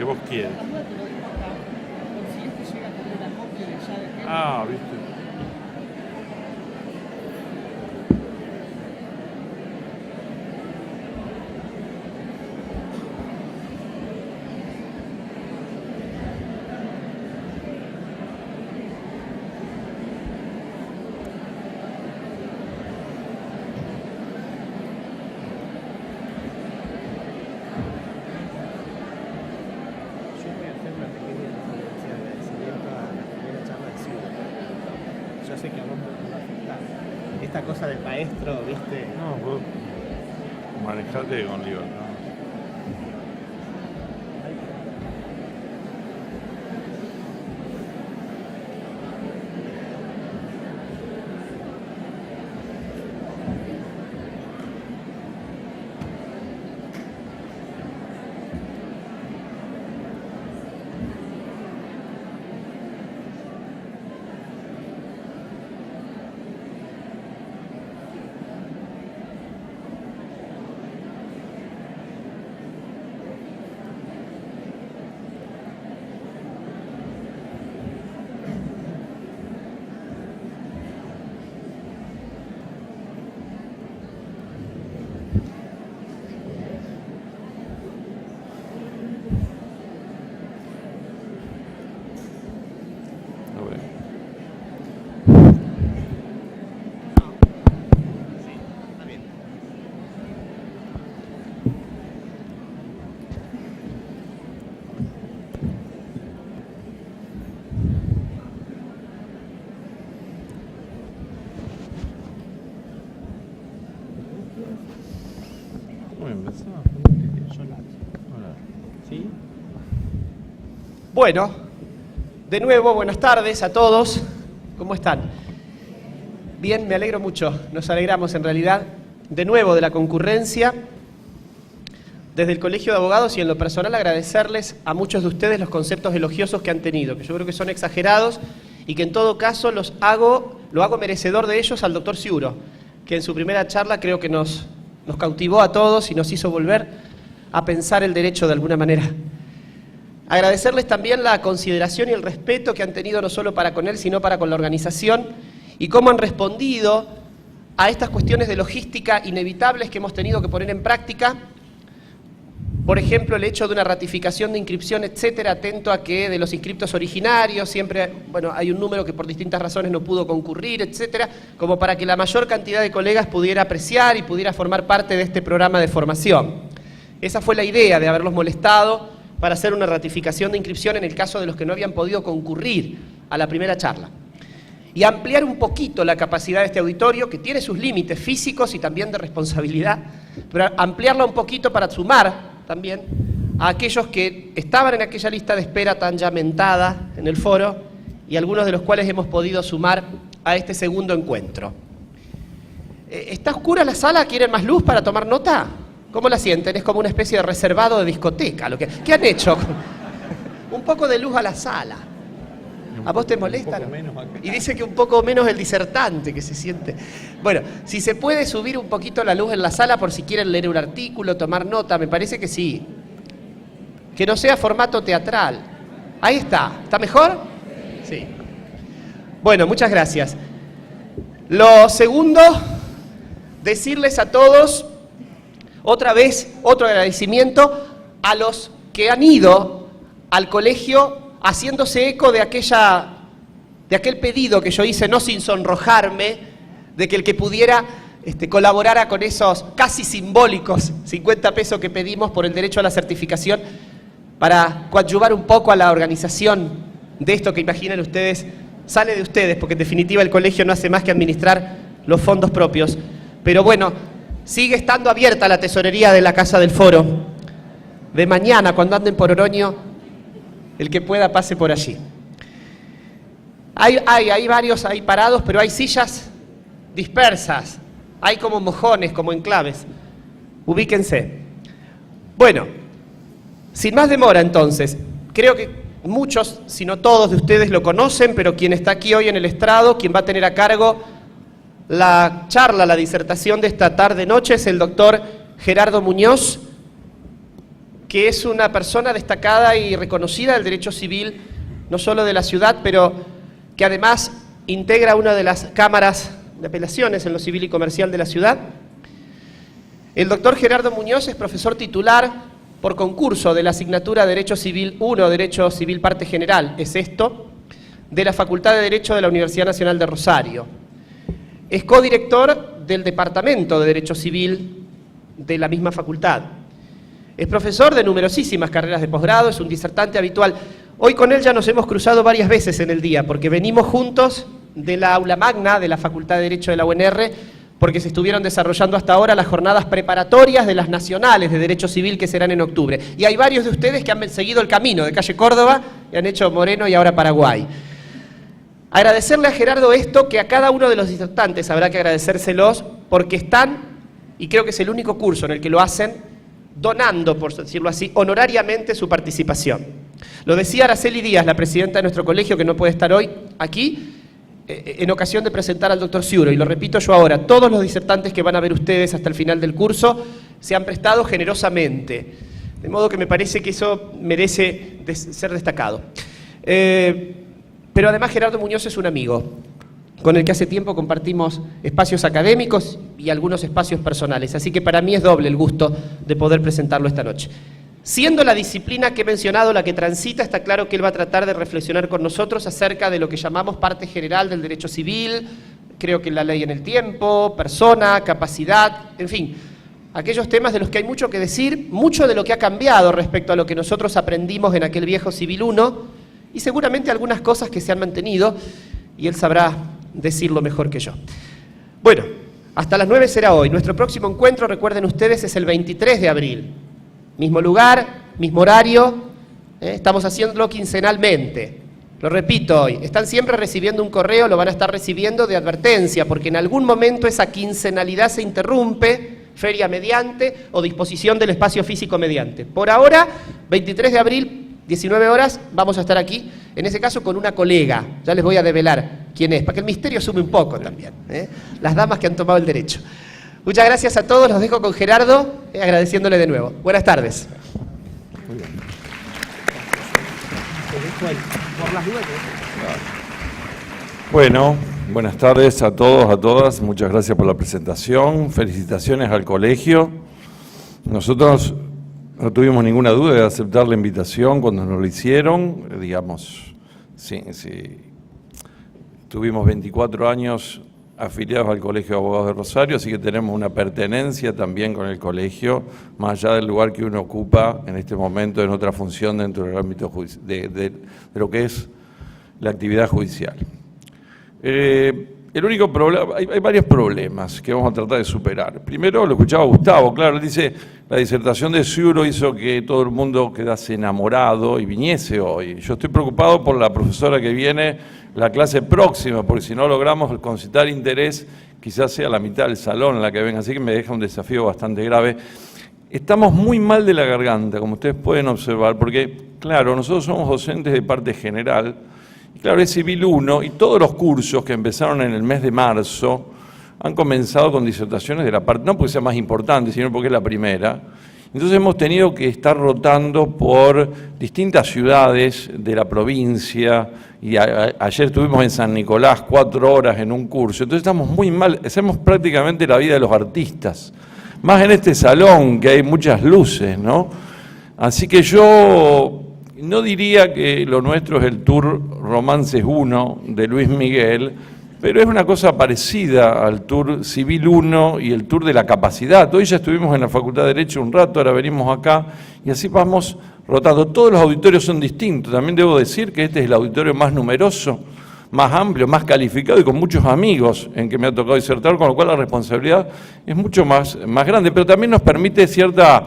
que vos quieras. Ah, viste. Esta cosa del maestro, ¿viste? No, vos manejate con libertad. Bueno, de nuevo, buenas tardes a todos. ¿Cómo están? Bien, me alegro mucho. Nos alegramos en realidad de nuevo de la concurrencia. Desde el Colegio de Abogados y en lo personal agradecerles a muchos de ustedes los conceptos elogiosos que han tenido, que yo creo que son exagerados y que en todo caso lo hago merecedor de ellos al doctor Ciuro, que en su primera charla creo que nos cautivó a todos y nos hizo volver a pensar el derecho de alguna manera. Agradecerles también la consideración y el respeto que han tenido no solo para con él, sino para con la organización y cómo han respondido a estas cuestiones de logística inevitables que hemos tenido que poner en práctica. Por ejemplo, el hecho de una ratificación de inscripción, etcétera, atento a que de los inscriptos originarios siempre, bueno, hay un número que por distintas razones no pudo concurrir, etcétera, como para que la mayor cantidad de colegas pudiera apreciar y pudiera formar parte de este programa de formación. Esa fue la idea de haberlos molestado para hacer una ratificación de inscripción en el caso de los que no habían podido concurrir a la primera charla. Y ampliar un poquito la capacidad de este auditorio, que tiene sus límites físicos y también de responsabilidad, pero ampliarla un poquito para sumar también a aquellos que estaban en aquella lista de espera tan ya mentada en el foro y algunos de los cuales hemos podido sumar a este segundo encuentro. ¿Está oscura la sala? ¿Quieren más luz para tomar nota? ¿Cómo la sienten? Es como una especie de reservado de discoteca. ¿Qué han hecho? Un poco de luz a la sala. ¿A vos te molesta? ¿No? Y dice que un poco menos el disertante que se siente. Bueno, si se puede subir un poquito la luz en la sala por si quieren leer un artículo, tomar nota, me parece que sí. Que no sea formato teatral. Ahí está. ¿Está mejor? Sí. Bueno, muchas gracias. Lo segundo, decirles a todos, otra vez, otro agradecimiento a los que han ido al colegio haciéndose eco de aquel pedido que yo hice, no sin sonrojarme, de que el que pudiera colaborara con esos casi simbólicos 50 pesos que pedimos por el derecho a la certificación para coadyuvar un poco a la organización de esto que imaginen ustedes, sale de ustedes, porque en definitiva el colegio no hace más que administrar los fondos propios. Pero bueno, sigue estando abierta la tesorería de la Casa del Foro. De mañana, cuando anden por Oroño, el que pueda pase por allí. Hay varios ahí parados, pero hay sillas dispersas. Hay como mojones, como enclaves. Ubíquense. Bueno, sin más demora entonces, creo que muchos, si no todos de ustedes lo conocen, pero quien está aquí hoy en el estrado, quien va a tener a cargo la charla, la disertación de esta tarde-noche es el doctor Gerardo Muñoz, que es una persona destacada y reconocida del derecho civil, no solo de la ciudad, pero que además integra una de las cámaras de apelaciones en lo civil y comercial de la ciudad. El doctor Gerardo Muñoz es profesor titular por concurso de la asignatura Derecho Civil 1, Derecho Civil Parte General, es esto, de la Facultad de Derecho de la Universidad Nacional de Rosario. Es codirector del Departamento de Derecho Civil de la misma facultad. Es profesor de numerosísimas carreras de posgrado, es un disertante habitual. Hoy con él ya nos hemos cruzado varias veces en el día, porque venimos juntos de la aula magna de la Facultad de Derecho de la UNR, porque se estuvieron desarrollando hasta ahora las jornadas preparatorias de las nacionales de Derecho Civil que serán en octubre. Y hay varios de ustedes que han seguido el camino de calle Córdoba y han hecho Moreno y ahora Paraguay. Agradecerle a Gerardo esto, que a cada uno de los disertantes habrá que agradecérselos, porque están, y creo que es el único curso en el que lo hacen, donando, por decirlo así, honorariamente su participación. Lo decía Araceli Díaz, la presidenta de nuestro colegio, que no puede estar hoy aquí, en ocasión de presentar al doctor Ciuro, y lo repito yo ahora, todos los disertantes que van a ver ustedes hasta el final del curso se han prestado generosamente, de modo que me parece que eso merece ser destacado. Pero además Gerardo Muñoz es un amigo, con el que hace tiempo compartimos espacios académicos y algunos espacios personales, así que para mí es doble el gusto de poder presentarlo esta noche. Siendo la disciplina que he mencionado la que transita, está claro que él va a tratar de reflexionar con nosotros acerca de lo que llamamos parte general del derecho civil, creo que la ley en el tiempo, persona, capacidad, en fin, aquellos temas de los que hay mucho que decir, mucho de lo que ha cambiado respecto a lo que nosotros aprendimos en aquel viejo Civil 1, y seguramente algunas cosas que se han mantenido, y él sabrá decirlo mejor que yo. Bueno, hasta las 9 será hoy. Nuestro próximo encuentro, recuerden ustedes, es el 23 de abril. Mismo lugar, mismo horario, estamos haciéndolo quincenalmente. Lo repito hoy, están siempre recibiendo un correo, lo van a estar recibiendo de advertencia, porque en algún momento esa quincenalidad se interrumpe, feria mediante o disposición del espacio físico mediante. Por ahora, 23 de abril, 19 horas, vamos a estar aquí, en ese caso con una colega, ya les voy a develar quién es, para que el misterio sume un poco también, las damas que han tomado el derecho. Muchas gracias a todos, los dejo con Gerardo, agradeciéndole de nuevo. Buenas tardes. Muy bien. Por las dudas. Bueno, buenas tardes a todos, a todas. Muchas gracias por la presentación. Felicitaciones al colegio. Nosotros no tuvimos ninguna duda de aceptar la invitación cuando nos lo hicieron. Digamos, sí. Tuvimos 24 años afiliados al Colegio de Abogados de Rosario, así que tenemos una pertenencia también con el colegio, más allá del lugar que uno ocupa en este momento en otra función dentro del ámbito de lo que es la actividad judicial. El único problema, hay varios problemas que vamos a tratar de superar. Primero, lo escuchaba Gustavo, claro, él dice, la disertación de Ciuro hizo que todo el mundo quedase enamorado y viniese hoy. Yo estoy preocupado por la profesora que viene la clase próxima, porque si no logramos concitar interés, quizás sea la mitad del salón en la que venga, así que me deja un desafío bastante grave. Estamos muy mal de la garganta, como ustedes pueden observar, porque, claro, nosotros somos docentes de parte general, y claro, es Civil 1, y todos los cursos que empezaron en el mes de marzo han comenzado con disertaciones de la parte, no porque sea más importante, sino porque es la primera. Entonces hemos tenido que estar rotando por distintas ciudades de la provincia, y ayer estuvimos en San Nicolás 4 horas en un curso, entonces estamos muy mal, hacemos prácticamente la vida de los artistas, más en este salón que hay muchas luces, ¿no? Así que yo no diría que lo nuestro es el Tour Romances 1 de Luis Miguel, pero es una cosa parecida al Tour Civil 1 y el Tour de la Capacidad. Hoy ya estuvimos en la Facultad de Derecho un rato, ahora venimos acá y así vamos rotando. Todos los auditorios son distintos. También debo decir que este es el auditorio más numeroso, más amplio, más calificado y con muchos amigos en que me ha tocado disertar, con lo cual la responsabilidad es mucho más grande, pero también nos permite cierta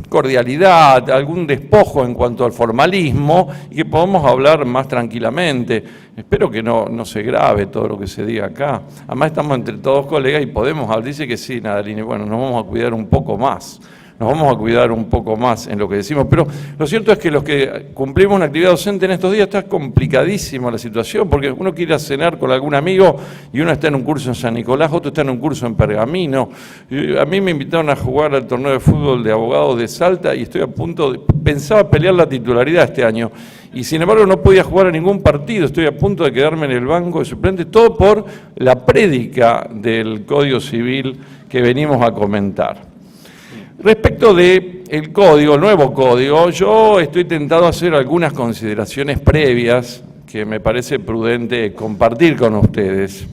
cordialidad, algún despojo en cuanto al formalismo y que podamos hablar más tranquilamente. Espero que no se grave todo lo que se diga acá. Además estamos entre todos colegas y podemos hablar. Dice que sí, Nadalini, bueno, nos vamos a cuidar un poco más. nos vamos a cuidar un poco más en lo que decimos. Pero lo cierto es que los que cumplimos una actividad docente en estos días está complicadísima la situación, porque uno quiere ir a cenar con algún amigo y uno está en un curso en San Nicolás, otro está en un curso en Pergamino. A mí me invitaron a jugar al torneo de fútbol de abogados de Salta y estoy a punto de... Pensaba pelear la titularidad este año y sin embargo no podía jugar a ningún partido, estoy a punto de quedarme en el banco de suplentes, todo por la prédica del Código Civil que venimos a comentar. Respecto del código, el nuevo código, yo estoy tentado a hacer algunas consideraciones previas que me parece prudente compartir con ustedes.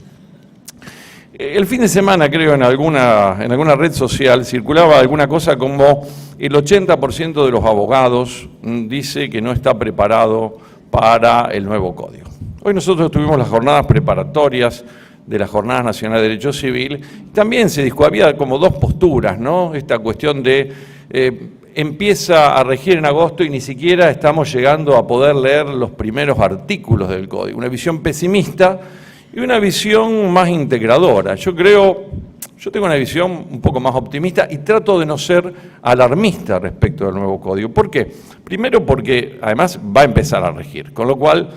El fin de semana, creo, en alguna red social circulaba alguna cosa como el 80% de los abogados dice que no está preparado para el nuevo código. Hoy nosotros tuvimos las jornadas preparatorias de las Jornadas Nacionales de Derecho Civil. También había como dos posturas, ¿no? Esta cuestión de empieza a regir en agosto y ni siquiera estamos llegando a poder leer los primeros artículos del código. Una visión pesimista y una visión más integradora. Yo tengo una visión un poco más optimista y trato de no ser alarmista respecto del nuevo código. ¿Por qué? Primero porque además va a empezar a regir, con lo cual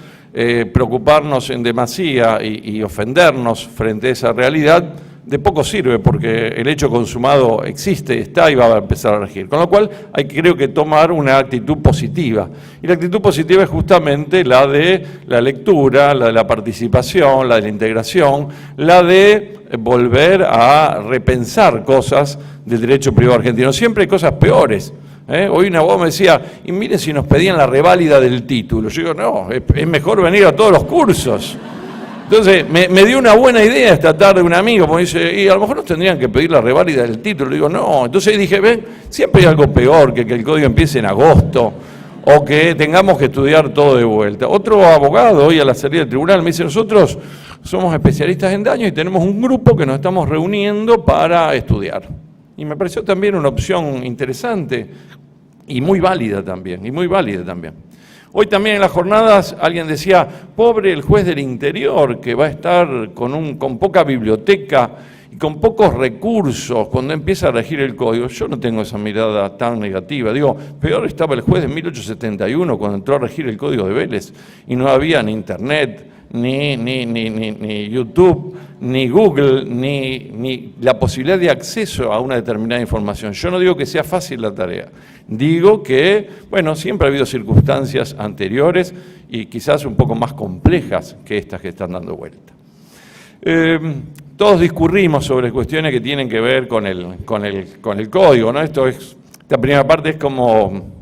preocuparnos en demasía y ofendernos frente a esa realidad de poco sirve, porque el hecho consumado existe, está y va a empezar a regir. Con lo cual hay que, creo que, tomar una actitud positiva. Y la actitud positiva es justamente la de la lectura, la de la participación, la de la integración, la de volver a repensar cosas del derecho privado argentino. Siempre hay cosas peores. Hoy un abogado me decía, y miren si nos pedían la reválida del título. Yo digo, no, es mejor venir a todos los cursos. Entonces, me dio una buena idea esta tarde un amigo, porque dice, y a lo mejor nos tendrían que pedir la reválida del título. Le digo, no. Entonces dije, ven, siempre hay algo peor que el código empiece en agosto o que tengamos que estudiar todo de vuelta. Otro abogado hoy a la salida del tribunal me dice, nosotros somos especialistas en daños y tenemos un grupo que nos estamos reuniendo para estudiar. Y me pareció también una opción interesante y muy válida también, Hoy también en las jornadas alguien decía, pobre el juez del interior que va a estar con poca biblioteca y con pocos recursos cuando empieza a regir el código. Yo no tengo esa mirada tan negativa. Digo, peor estaba el juez de 1871 cuando entró a regir el Código de Vélez y no había ni internet, ni YouTube, ni Google, ni la posibilidad de acceso a una determinada información. Yo no digo que sea fácil la tarea, digo que, bueno, siempre ha habido circunstancias anteriores y quizás un poco más complejas que estas que están dando vuelta. Todos discurrimos sobre cuestiones que tienen que ver con el código, ¿no? Esta primera parte es como...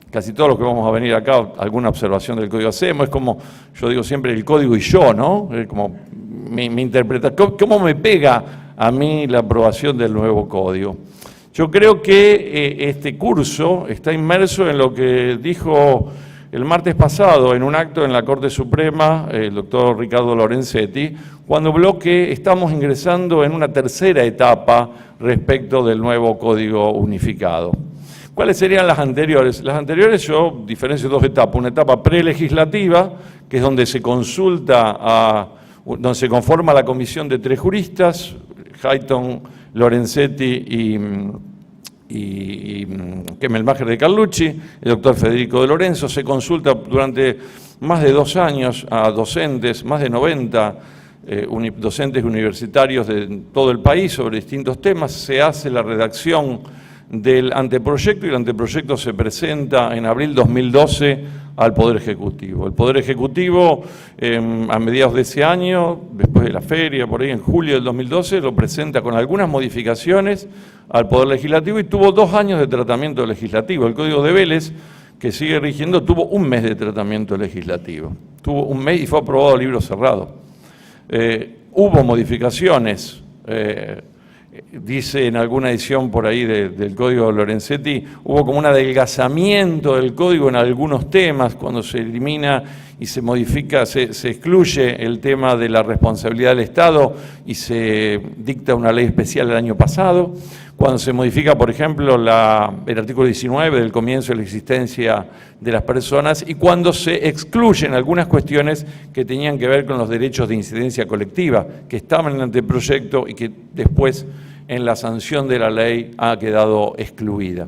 Casi todos los que vamos a venir acá, alguna observación del código hacemos, es como, yo digo siempre, el código y yo, ¿no? Es como mi interpretación, ¿cómo me pega a mí la aprobación del nuevo código? Yo creo que este curso está inmerso en lo que dijo el martes pasado en un acto en la Corte Suprema el doctor Ricardo Lorenzetti, cuando habló que estamos ingresando en una tercera etapa respecto del nuevo código unificado. ¿Cuáles serían las anteriores? Las anteriores yo diferencio dos etapas. Una etapa prelegislativa, que es donde se consulta, donde se conforma la comisión de 3 juristas, Hayton, Lorenzetti y Kemmelmacher de Carlucci, el doctor Federico de Lorenzo. Se consulta durante más de 2 años a docentes, más de 90 docentes universitarios de todo el país sobre distintos temas. Se hace la redacción del anteproyecto y el anteproyecto se presenta en abril 2012 al Poder Ejecutivo. El Poder Ejecutivo a mediados de ese año, después de la feria, por ahí en julio del 2012, lo presenta con algunas modificaciones al Poder Legislativo y tuvo 2 años de tratamiento legislativo. El Código de Vélez, que sigue rigiendo, tuvo 1 mes de tratamiento legislativo. Tuvo 1 mes y fue aprobado a libro cerrado. Hubo modificaciones. Dice en alguna edición por ahí del Código de Lorenzetti, hubo como un adelgazamiento del código en algunos temas, cuando se elimina y se modifica, se excluye el tema de la responsabilidad del Estado y se dicta una ley especial el año pasado, cuando se modifica, por ejemplo, el artículo 19 del comienzo de la existencia de las personas y cuando se excluyen algunas cuestiones que tenían que ver con los derechos de incidencia colectiva, que estaban en el anteproyecto y que después en la sanción de la ley ha quedado excluida.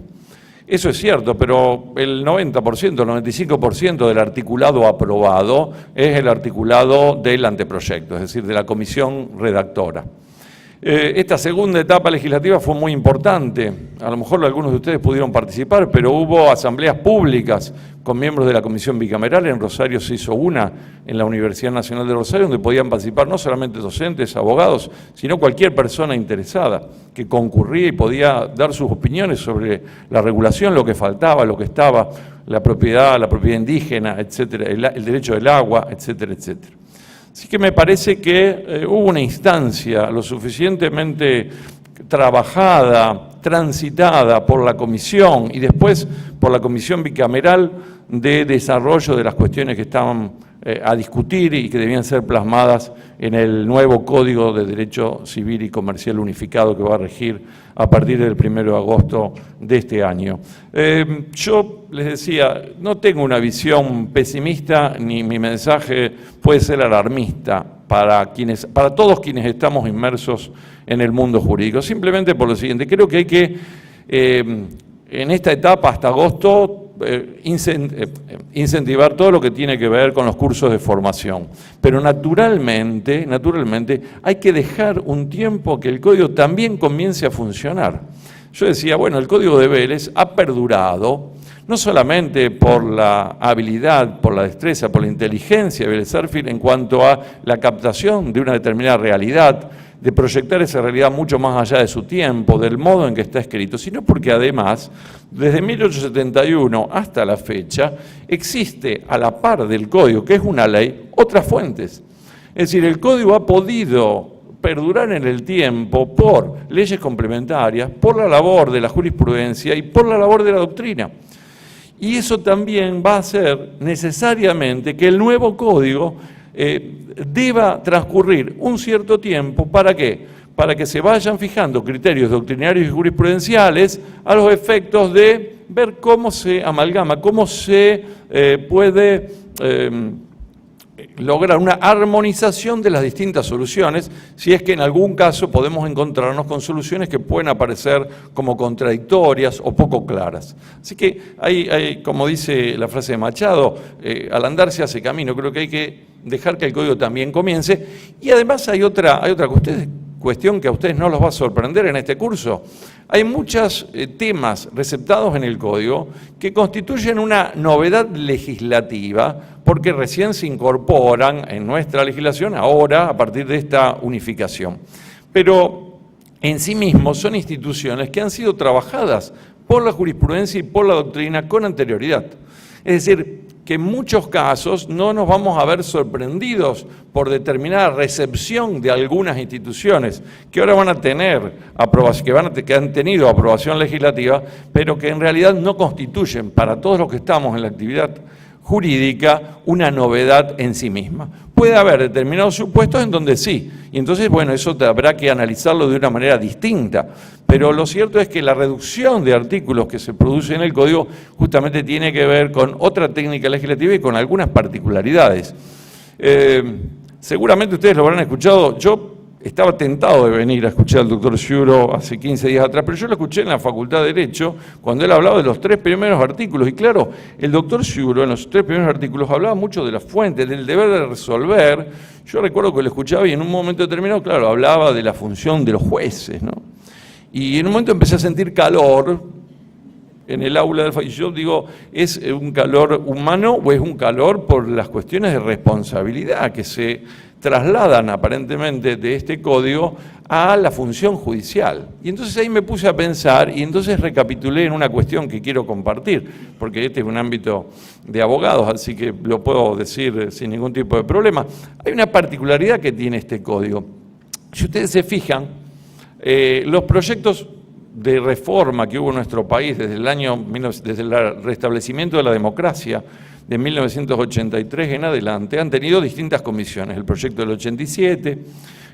Eso es cierto, pero el 90%, el 95% del articulado aprobado es el articulado del anteproyecto, es decir, de la comisión redactora. Esta segunda etapa legislativa fue muy importante. A lo mejor algunos de ustedes pudieron participar, pero hubo asambleas públicas con miembros de la Comisión Bicameral. En Rosario se hizo una en la Universidad Nacional de Rosario, donde podían participar no solamente docentes, abogados, sino cualquier persona interesada que concurría y podía dar sus opiniones sobre la regulación, lo que faltaba, lo que estaba, la propiedad indígena, etcétera, el derecho del agua, etcétera, etcétera. Así que me parece que hubo una instancia lo suficientemente trabajada, transitada por la comisión y después por la comisión bicameral de desarrollo de las cuestiones que estaban a discutir y que debían ser plasmadas en el nuevo Código de Derecho Civil y Comercial Unificado que va a regir a partir del 1 de agosto de este año. Yo les decía, no tengo una visión pesimista ni mi mensaje puede ser alarmista para todos quienes estamos inmersos en el mundo jurídico. Simplemente por lo siguiente, creo que hay que, en esta etapa hasta agosto, incentivar todo lo que tiene que ver con los cursos de formación. Pero naturalmente hay que dejar un tiempo que el código también comience a funcionar. Yo decía, bueno, el código de Vélez ha perdurado, no solamente por la habilidad, por la destreza, por la inteligencia de Vélez Sarsfield en cuanto a la captación de una determinada realidad, de proyectar esa realidad mucho más allá de su tiempo, del modo en que está escrito, sino porque además, desde 1871 hasta la fecha, existe a la par del código, que es una ley, otras fuentes. Es decir, el código ha podido perdurar en el tiempo por leyes complementarias, por la labor de la jurisprudencia y por la labor de la doctrina. Y eso también va a hacer necesariamente que el nuevo código deba transcurrir un cierto tiempo. ¿Para qué? Para que se vayan fijando criterios doctrinarios y jurisprudenciales a los efectos de ver cómo se amalgama, cómo se puede lograr una armonización de las distintas soluciones, si es que en algún caso podemos encontrarnos con soluciones que pueden aparecer como contradictorias o poco claras. Así que hay, como dice la frase de Machado, al andar se hace camino. Creo que hay que dejar que el código también comience. Y además hay otra cuestión que a ustedes no los va a sorprender en este curso. Hay muchos temas receptados en el código que constituyen una novedad legislativa porque recién se incorporan en nuestra legislación ahora a partir de esta unificación. Pero en sí mismos son instituciones que han sido trabajadas por la jurisprudencia y por la doctrina con anterioridad. Es decir, que en muchos casos no nos vamos a ver sorprendidos por determinada recepción de algunas instituciones que ahora van a tener aprobación, que han tenido aprobación legislativa, pero que en realidad no constituyen para todos los que estamos en la actividad jurídica una novedad en sí misma. Puede haber determinados supuestos en donde sí, y entonces, bueno, eso habrá que analizarlo de una manera distinta, pero lo cierto es que la reducción de artículos que se produce en el Código justamente tiene que ver con otra técnica legislativa y con algunas particularidades. Seguramente ustedes lo habrán escuchado. Yo estaba tentado de venir a escuchar al doctor Sciuro hace 15 días atrás, pero yo lo escuché en la Facultad de Derecho cuando él hablaba de los 3 primeros artículos. Y claro, el doctor Sciuro en los 3 primeros artículos hablaba mucho de la fuente, del deber de resolver. Yo recuerdo que lo escuchaba y en un momento determinado, claro, hablaba de la función de los jueces, ¿no? Y en un momento empecé a sentir calor en el aula del y yo digo, ¿es un calor humano o es un calor por las cuestiones de responsabilidad que se trasladan aparentemente de este código a la función judicial? Y entonces ahí me puse a pensar y entonces recapitulé en una cuestión que quiero compartir, porque este es un ámbito de abogados, así que lo puedo decir sin ningún tipo de problema. Hay una particularidad que tiene este código. Si ustedes se fijan, los proyectos de reforma que hubo en nuestro país desde el restablecimiento de la democracia de 1983 en adelante han tenido distintas comisiones, el proyecto del 87,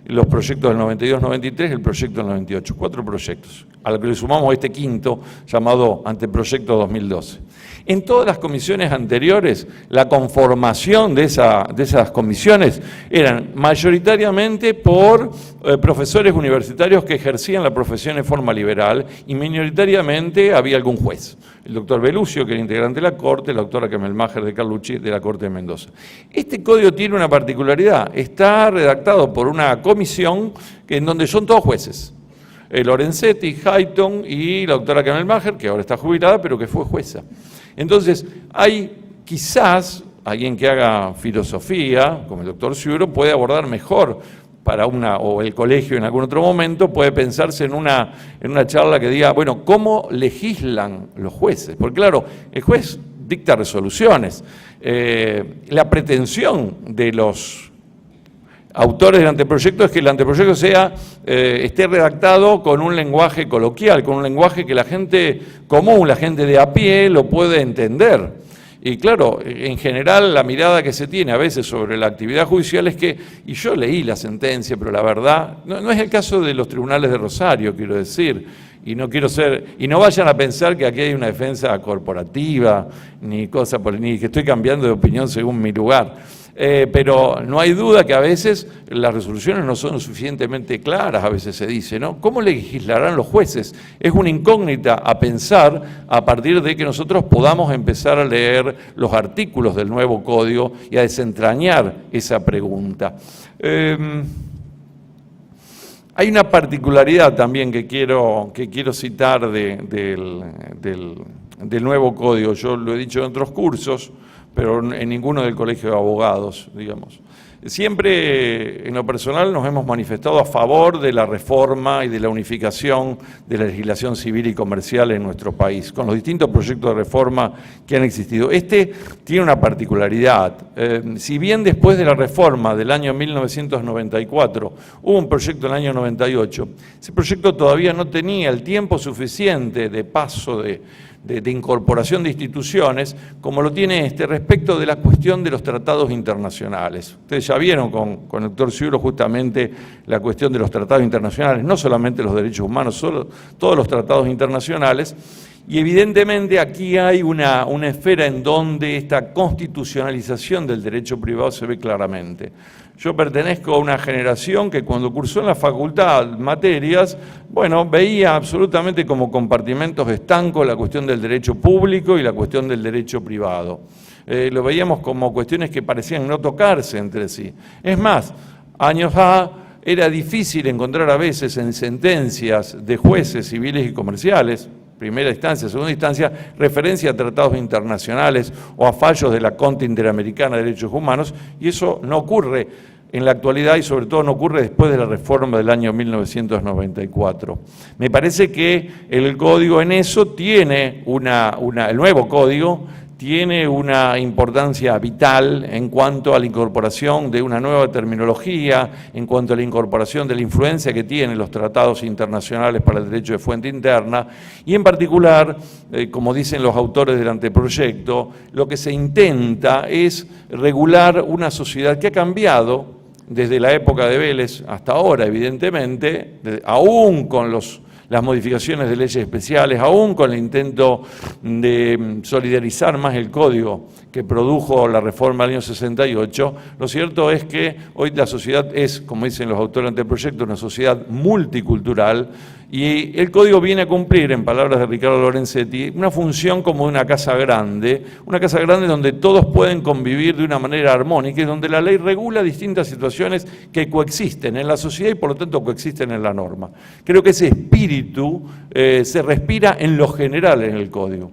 los proyectos del 92-93, el proyecto del 98, 4 proyectos, a lo que le sumamos este quinto llamado Anteproyecto 2012. En todas las comisiones anteriores, la conformación de esas comisiones eran mayoritariamente por profesores universitarios que ejercían la profesión en forma liberal y minoritariamente había algún juez. El doctor Belucio, que era integrante de la Corte, la doctora Kemelmacher de Carlucci, de la Corte de Mendoza. Este código tiene una particularidad, está redactado por una comisión en donde son todos jueces. Lorenzetti, Hayton y la doctora Kemelmacher, que ahora está jubilada, pero que fue jueza. Entonces, hay quizás alguien que haga filosofía, como el doctor Ciuro, puede abordar mejor o el colegio en algún otro momento, puede pensarse en una charla que diga, bueno, ¿cómo legislan los jueces? Porque claro, el juez dicta resoluciones. La pretensión de los autores del anteproyecto es que el anteproyecto esté redactado con un lenguaje coloquial, con un lenguaje que la gente común, la gente de a pie lo puede entender. Y claro, en general la mirada que se tiene a veces sobre la actividad judicial es que, y yo leí la sentencia, pero la verdad, no es el caso de los tribunales de Rosario, quiero decir, y no vayan a pensar que aquí hay una defensa corporativa, ni que estoy cambiando de opinión según mi lugar. Pero no hay duda que a veces las resoluciones no son suficientemente claras, a veces se dice, ¿no? ¿Cómo legislarán los jueces? Es una incógnita a pensar a partir de que nosotros podamos empezar a leer los artículos del nuevo código y a desentrañar esa pregunta. Hay una particularidad también que quiero citar del nuevo código, yo lo he dicho en otros cursos, pero en ninguno del Colegio de Abogados, digamos. Siempre, en lo personal, nos hemos manifestado a favor de la reforma y de la unificación de la legislación civil y comercial en nuestro país, con los distintos proyectos de reforma que han existido. Este tiene una particularidad. Si bien después de la reforma del año 1994 hubo un proyecto en el año 98, ese proyecto todavía no tenía el tiempo suficiente de paso de incorporación de instituciones, como lo tiene respecto de la cuestión de los tratados internacionales. Ustedes ya vieron con el doctor Ciuro justamente la cuestión de los tratados internacionales, no solamente los derechos humanos, todos los tratados internacionales, y evidentemente aquí hay una esfera en donde esta constitucionalización del derecho privado se ve claramente. Yo pertenezco a una generación que cuando cursó en la facultad materias, bueno, veía absolutamente como compartimentos estancos la cuestión del derecho público y la cuestión del derecho privado. Lo veíamos como cuestiones que parecían no tocarse entre sí. Es más, años era difícil encontrar a veces en sentencias de jueces civiles y comerciales, primera instancia, segunda instancia, referencia a tratados internacionales o a fallos de la Corte Interamericana de Derechos Humanos, y eso no ocurre en la actualidad y sobre todo no ocurre después de la reforma del año 1994. Me parece que el código en eso tiene el nuevo código tiene una importancia vital en cuanto a la incorporación de una nueva terminología, en cuanto a la incorporación de la influencia que tienen los tratados internacionales para el derecho de fuente interna, y en particular, como dicen los autores del anteproyecto, lo que se intenta es regular una sociedad que ha cambiado desde la época de Vélez hasta ahora, evidentemente, aún con las modificaciones de leyes especiales, aún con el intento de solidarizar más el código que produjo la reforma del año 68, lo cierto es que hoy la sociedad es, como dicen los autores del anteproyecto, una sociedad multicultural, y el código viene a cumplir, en palabras de Ricardo Lorenzetti, una función como una casa grande donde todos pueden convivir de una manera armónica y donde la ley regula distintas situaciones que coexisten en la sociedad y por lo tanto coexisten en la norma. Creo que ese espíritu se respira en lo general en el código.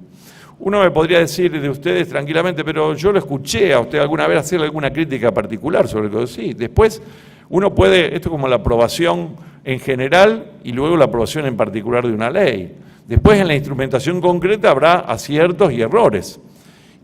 Uno me podría decir de ustedes tranquilamente, pero yo lo escuché a usted alguna vez hacerle alguna crítica particular sobre el código. Sí, después uno puede, esto es como la aprobación en general y luego la aprobación en particular de una ley. Después en la instrumentación concreta habrá aciertos y errores.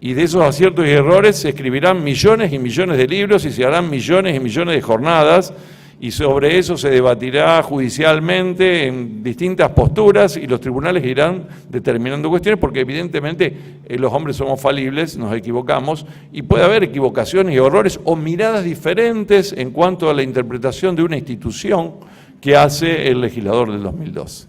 Y de esos aciertos y errores se escribirán millones y millones de libros y se harán millones y millones de jornadas, y sobre eso se debatirá judicialmente en distintas posturas y los tribunales irán determinando cuestiones porque evidentemente los hombres somos falibles, nos equivocamos y puede haber equivocaciones y errores o miradas diferentes en cuanto a la interpretación de una institución que hace el legislador del 2012.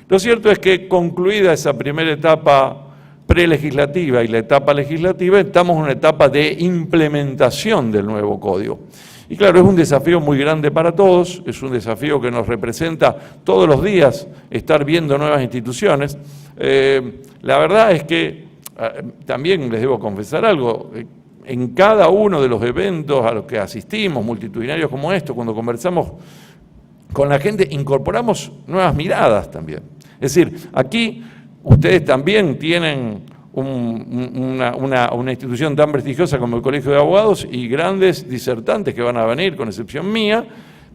Lo cierto es que concluida esa primera etapa prelegislativa y la etapa legislativa, estamos en una etapa de implementación del nuevo código. Y claro, es un desafío muy grande para todos, es un desafío que nos representa todos los días estar viendo nuevas instituciones. La verdad es que también les debo confesar algo, en cada uno de los eventos a los que asistimos, multitudinarios como estos, cuando conversamos con la gente, incorporamos nuevas miradas también. Es decir, aquí ustedes también tienen una institución tan prestigiosa como el Colegio de Abogados y grandes disertantes que van a venir, con excepción mía,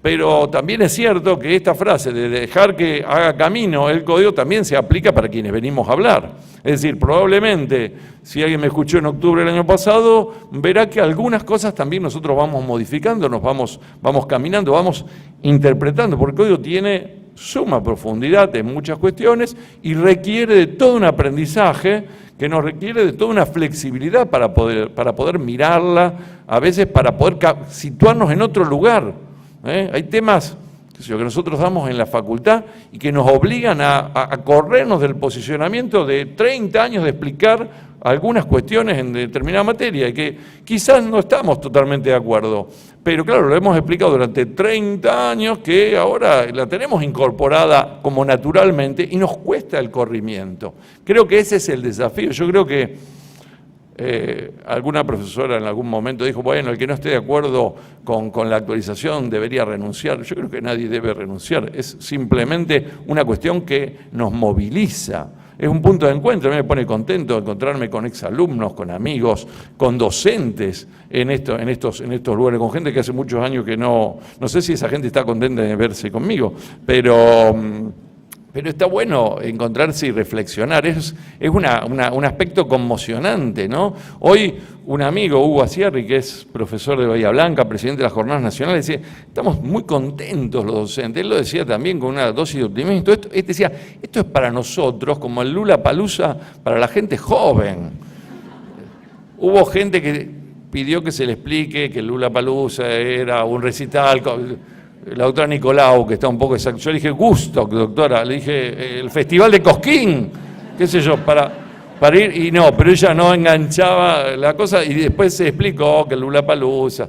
pero también es cierto que esta frase de dejar que haga camino el código también se aplica para quienes venimos a hablar. Es decir, probablemente, si alguien me escuchó en octubre del año pasado, verá que algunas cosas también nosotros vamos modificando, nos vamos caminando, vamos interpretando, porque el código tiene suma profundidad en muchas cuestiones y requiere de todo un aprendizaje que nos requiere de toda una flexibilidad para poder mirarla, a veces para poder situarnos en otro lugar. Hay temas que nosotros damos en la facultad y que nos obligan a corrernos del posicionamiento de 30 años de explicar algunas cuestiones en determinada materia y que quizás no estamos totalmente de acuerdo. Pero claro, lo hemos explicado durante 30 años que ahora la tenemos incorporada como naturalmente y nos cuesta el corrimiento. Creo que ese es el desafío. Yo creo que alguna profesora en algún momento dijo, bueno, el que no esté de acuerdo con la actualización debería renunciar. Yo creo que nadie debe renunciar. Es simplemente una cuestión que nos moviliza. Es un punto de encuentro, a mí me pone contento encontrarme con exalumnos, con amigos, con docentes en estos lugares, con gente que hace muchos años que no sé si esa gente está contenta de verse conmigo, pero está bueno encontrarse y reflexionar, es un aspecto conmocionante, ¿no? Hoy un amigo, Hugo Acierri, que es profesor de Bahía Blanca, presidente de las Jornadas Nacionales, decía, estamos muy contentos los docentes. Él lo decía también con una dosis de optimismo. Él decía, esto es para nosotros como el Lollapalooza para la gente joven. Hubo gente que pidió que se le explique que el Lollapalooza era un recital. La doctora Nicolau, que está un poco exacto. Yo le dije, Gusto, doctora, le dije, el Festival de Cosquín, qué sé yo, para ir, y no, pero ella no enganchaba la cosa, y después se explicó que el Lollapalooza,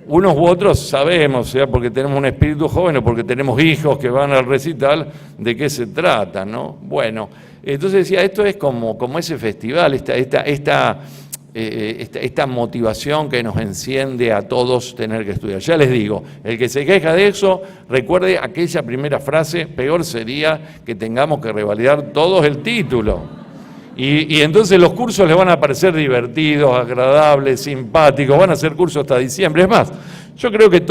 unos u otros sabemos, sea porque tenemos un espíritu joven o porque tenemos hijos que van al recital, de qué se trata, ¿no? Bueno, entonces decía, esto es como ese festival, esta motivación que nos enciende a todos tener que estudiar. Ya les digo, el que se queja de eso, recuerde aquella primera frase, peor sería que tengamos que revalidar todos el título. Y entonces los cursos les van a parecer divertidos, agradables, simpáticos, van a ser cursos hasta diciembre. Es más, yo creo que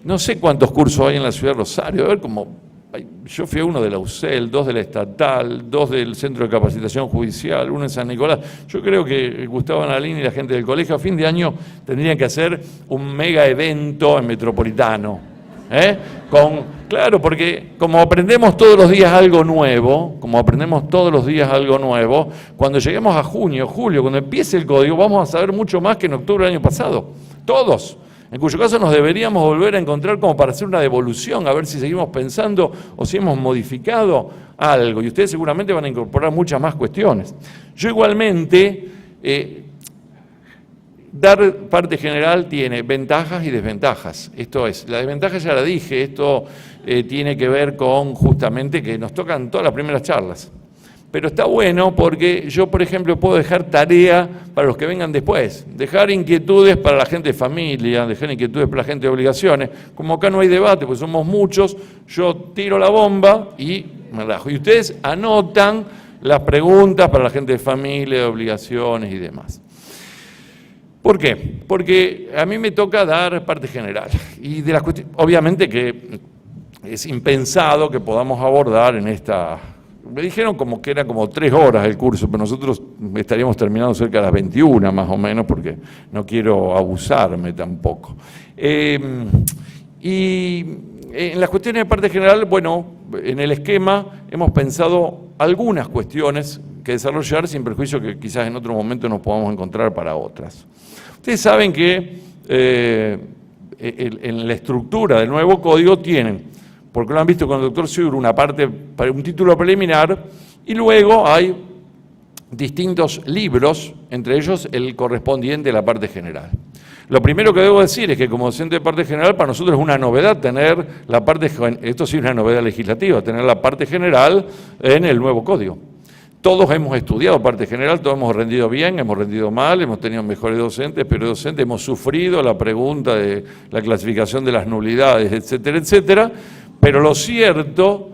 no sé cuántos cursos hay en la ciudad de Rosario, a ver cómo. Yo fui a uno de la UCEL, 2 de la Estatal, 2 del Centro de Capacitación Judicial, 1 en San Nicolás. Yo creo que Gustavo Nalini y la gente del colegio a fin de año tendrían que hacer un mega evento en Metropolitano. Claro, porque como aprendemos todos los días algo nuevo, cuando lleguemos a junio, julio, cuando empiece el código, vamos a saber mucho más que en octubre del año pasado. Todos. En cuyo caso nos deberíamos volver a encontrar como para hacer una devolución, a ver si seguimos pensando o si hemos modificado algo. Y ustedes seguramente van a incorporar muchas más cuestiones. Yo igualmente, dar parte general tiene ventajas y desventajas. Esto es, la desventaja ya la dije, esto tiene que ver con justamente que nos tocan todas las primeras charlas. Pero está bueno porque yo, por ejemplo, puedo dejar tarea para los que vengan después, dejar inquietudes para la gente de familia, dejar inquietudes para la gente de obligaciones. Como acá no hay debate, pues somos muchos, yo tiro la bomba y me relajo. Y ustedes anotan las preguntas para la gente de familia, de obligaciones y demás. ¿Por qué? Porque a mí me toca dar parte general. Y de las cuestiones, obviamente que es impensado que podamos abordar en esta. Me dijeron que era como 3 horas el curso, pero nosotros estaríamos terminando cerca de las 21 más o menos, porque no quiero abusarme tampoco. Y en las cuestiones de parte general, bueno, en el esquema hemos pensado algunas cuestiones que desarrollar sin perjuicio que quizás en otro momento nos podamos encontrar para otras. Ustedes saben que en la estructura del nuevo código tienen, porque lo han visto con el doctor Seguro, una parte para un título preliminar y luego hay distintos libros, entre ellos el correspondiente a la parte general. Lo primero que debo decir es que como docente de parte general, para nosotros es una novedad tener la parte, esto sí es una novedad legislativa, tener la parte general en el nuevo código. Todos hemos estudiado parte general, todos hemos rendido bien, hemos rendido mal, hemos tenido mejores docentes, pero docentes hemos sufrido la pregunta de la clasificación de las nulidades, etcétera, etcétera. Pero lo cierto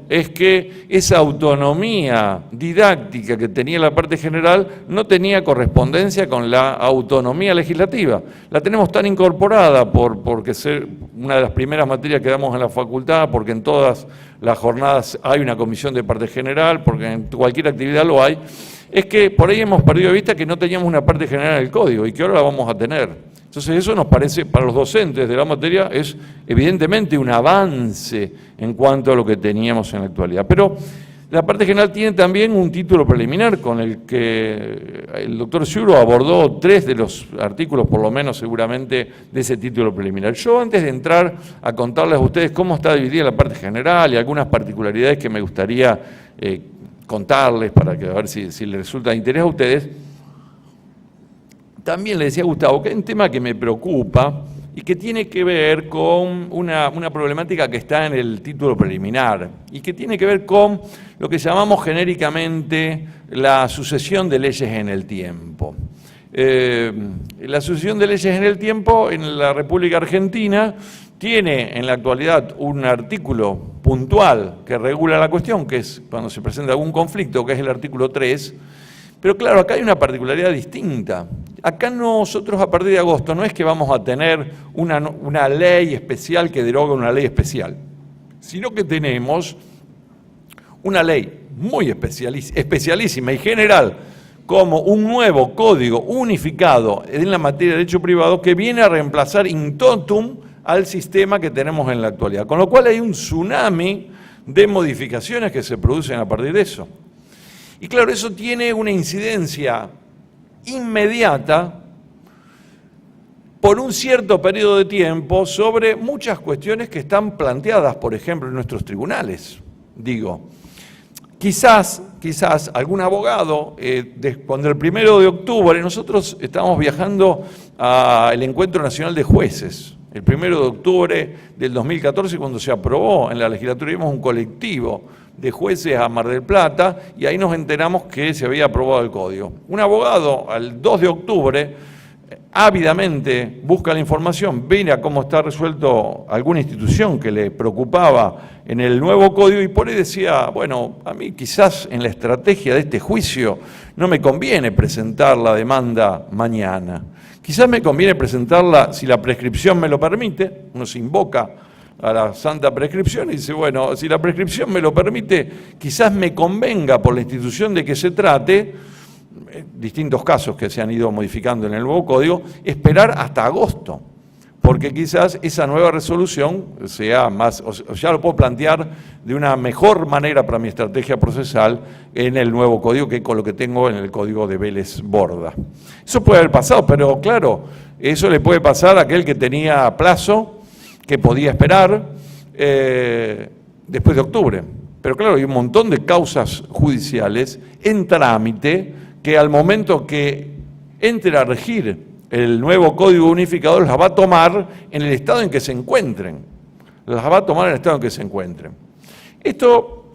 es que esa autonomía didáctica que tenía la parte general no tenía correspondencia con la autonomía legislativa. La tenemos tan incorporada porque ser una de las primeras materias que damos en la facultad, porque en todas las jornadas hay una comisión de parte general, porque en cualquier actividad lo hay, es que por ahí hemos perdido de vista que no teníamos una parte general del código y que ahora la vamos a tener. Entonces eso nos parece, para los docentes de la materia, es evidentemente un avance en cuanto a lo que teníamos en la actualidad. Pero la parte general tiene también un título preliminar con el que el doctor Ciuro abordó 3 de los artículos, por lo menos seguramente, de ese título preliminar. Yo antes de entrar a contarles a ustedes cómo está dividida la parte general y algunas particularidades que me gustaría contarles para que a ver si les resulta de interés a ustedes, también le decía a Gustavo que hay un tema que me preocupa y que tiene que ver con una problemática que está en el título preliminar y que tiene que ver con lo que llamamos genéricamente la sucesión de leyes en el tiempo. La sucesión de leyes en el tiempo en la República Argentina tiene en la actualidad un artículo puntual que regula la cuestión, que es cuando se presenta algún conflicto, que es el artículo 3, pero claro, acá hay una particularidad distinta. Acá nosotros a partir de agosto no es que vamos a tener una ley especial que deroga una ley especial, sino que tenemos una ley muy especialísima y general, como un nuevo código unificado en la materia de derecho privado que viene a reemplazar in totum al sistema que tenemos en la actualidad. Con lo cual hay un tsunami de modificaciones que se producen a partir de eso. Y claro, eso tiene una incidencia inmediata por un cierto periodo de tiempo sobre muchas cuestiones que están planteadas, por ejemplo, en nuestros tribunales. Digo, quizás algún abogado, cuando el 1 de octubre, nosotros estábamos viajando al Encuentro Nacional de Jueces, el 1 de octubre del 2014, cuando se aprobó en la legislatura, íbamos un colectivo de jueces a Mar del Plata y ahí nos enteramos que se había aprobado el código. Un abogado al 2 de octubre ávidamente busca la información, ve a cómo está resuelto alguna institución que le preocupaba en el nuevo código y por ahí decía, bueno, a mí quizás en la estrategia de este juicio no me conviene presentar la demanda mañana. Quizás me conviene presentarla si la prescripción me lo permite, uno se invoca a la santa prescripción y dice, bueno, si la prescripción me lo permite, quizás me convenga por la institución de que se trate, distintos casos que se han ido modificando en el nuevo código, esperar hasta agosto, porque quizás esa nueva resolución sea más, o ya lo puedo plantear de una mejor manera para mi estrategia procesal en el nuevo código que con lo que tengo en el código de Vélez Borda. Eso puede haber pasado, pero claro, eso le puede pasar a aquel que tenía plazo, que podía esperar después de octubre. Pero claro, hay un montón de causas judiciales en trámite que al momento que entre a regir el nuevo código unificador las va a tomar en el estado en que se encuentren. Las va a tomar en el estado en que se encuentren. Esto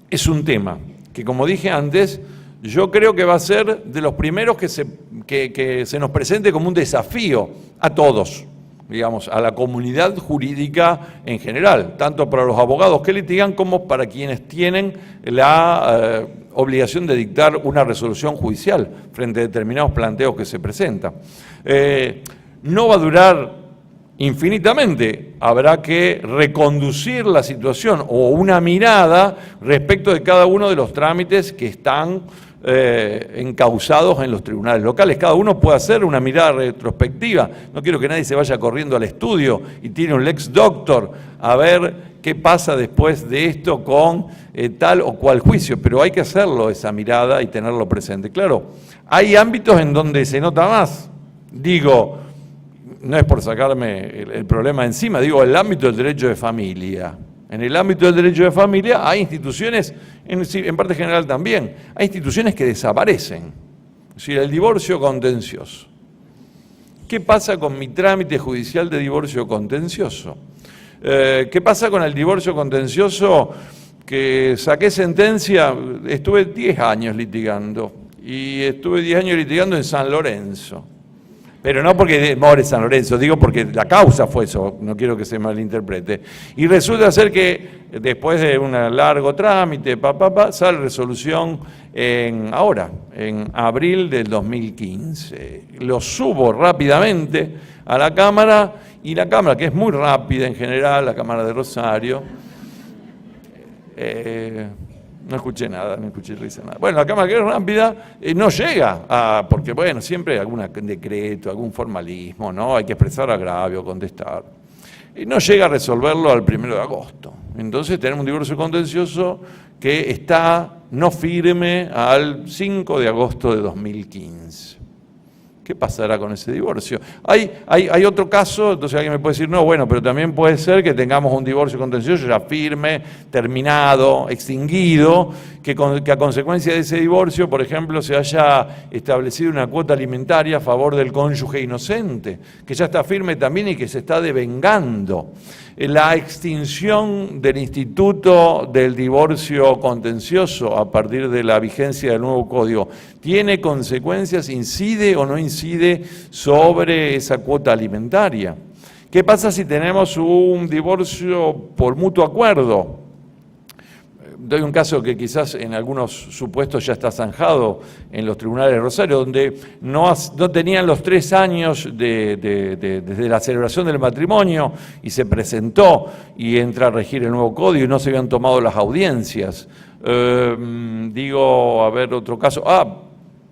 es un tema que, como dije antes, yo creo que va a ser de los primeros que se nos presente como un desafío a todos, digamos, a la comunidad jurídica en general, tanto para los abogados que litigan como para quienes tienen la obligación de dictar una resolución judicial frente a determinados planteos que se presentan. No va a durar infinitamente, habrá que reconducir la situación o una mirada respecto de cada uno de los trámites que están encausados en los tribunales locales. Cada uno puede hacer una mirada retrospectiva. No quiero que nadie se vaya corriendo al estudio y tire un lex doctor a ver qué pasa después de esto con tal o cual juicio, pero hay que hacerlo, esa mirada, y tenerlo presente. Claro, hay ámbitos en donde se nota más. Digo, no es por sacarme el problema encima, digo, el ámbito del derecho de familia. En el ámbito del derecho de familia hay instituciones, en parte general también, hay instituciones que desaparecen. Es decir, el divorcio contencioso. ¿Qué pasa con mi trámite judicial de divorcio contencioso? ¿Qué pasa con el divorcio contencioso que saqué sentencia? Estuve 10 años litigando, y estuve 10 años litigando en San Lorenzo. Pero no porque demore San Lorenzo, digo porque la causa fue eso, no quiero que se malinterprete. Y resulta ser que después de un largo trámite, sale resolución ahora, en abril del 2015. Lo subo rápidamente a la Cámara, y la Cámara, que es muy rápida en general, la Cámara de Rosario, no escuché nada, no escuché risa, nada. Bueno, la Cámara, que es rápida, no llega porque bueno, siempre hay algún decreto, algún formalismo, ¿no? Hay que expresar agravio, contestar. Y no llega a resolverlo al 1 de agosto. Entonces tenemos un divorcio contencioso que está no firme al 5 de agosto de 2015. ¿Qué pasará con ese divorcio? Hay otro caso, entonces alguien me puede decir, no, bueno, pero también puede ser que tengamos un divorcio contencioso ya firme, terminado, extinguido, que a consecuencia de ese divorcio, por ejemplo, se haya establecido una cuota alimentaria a favor del cónyuge inocente, que ya está firme también y que se está devengando. La extinción del instituto del divorcio contencioso a partir de la vigencia del nuevo código, ¿tiene consecuencias, incide o no incide sobre esa cuota alimentaria? ¿Qué pasa si tenemos un divorcio por mutuo acuerdo? Doy un caso que quizás en algunos supuestos ya está zanjado en los tribunales de Rosario, donde no tenían los 3 años desde la celebración del matrimonio y se presentó y entra a regir el nuevo código y no se habían tomado las audiencias. Digo, a ver, otro caso.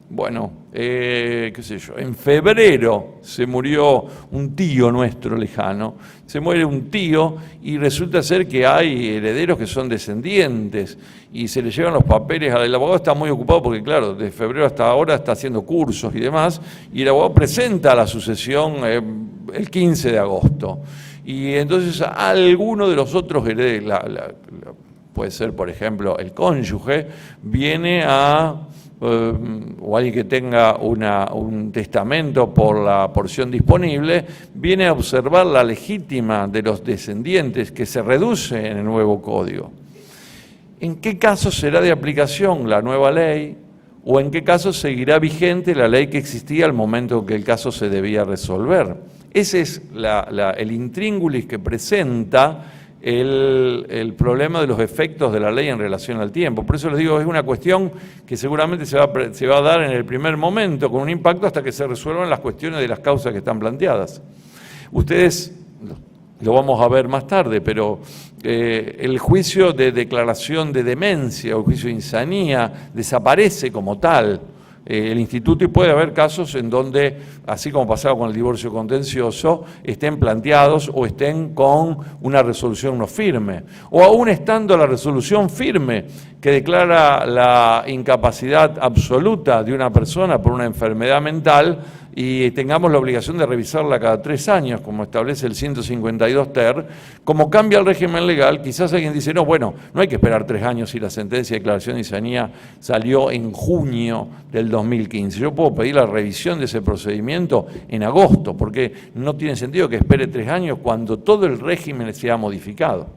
Bueno, qué sé yo, en febrero se murió un tío nuestro lejano, se muere un tío y resulta ser que hay herederos que son descendientes y se le llevan los papeles, el abogado está muy ocupado porque claro, de febrero hasta ahora está haciendo cursos y demás, y el abogado presenta la sucesión el 15 de agosto. Y entonces alguno de los otros herederos, puede ser por ejemplo el cónyuge, viene o alguien que tenga un testamento por la porción disponible, viene a observar la legítima de los descendientes que se reduce en el nuevo código. ¿En qué caso será de aplicación la nueva ley o en qué caso seguirá vigente la ley que existía al momento que el caso se debía resolver? Ese es el intríngulis que presenta el problema de los efectos de la ley en relación al tiempo. Por eso les digo, es una cuestión que seguramente se va a dar en el primer momento, con un impacto hasta que se resuelvan las cuestiones de las causas que están planteadas. Ustedes lo vamos a ver más tarde, pero el juicio de declaración de demencia o el juicio de insanía desaparece como tal. El instituto, y puede haber casos en donde, así como pasaba con el divorcio contencioso, estén planteados o estén con una resolución no firme. O aún estando la resolución firme que declara la incapacidad absoluta de una persona por una enfermedad mental y tengamos la obligación de revisarla cada 3 años, como establece el 152 ter, como cambia el régimen legal, quizás alguien dice, no, bueno, no hay que esperar 3 años si la sentencia de declaración de insanía salió en junio del 2015. Yo puedo pedir la revisión de ese procedimiento en agosto, porque no tiene sentido que espere 3 años cuando todo el régimen se ha modificado.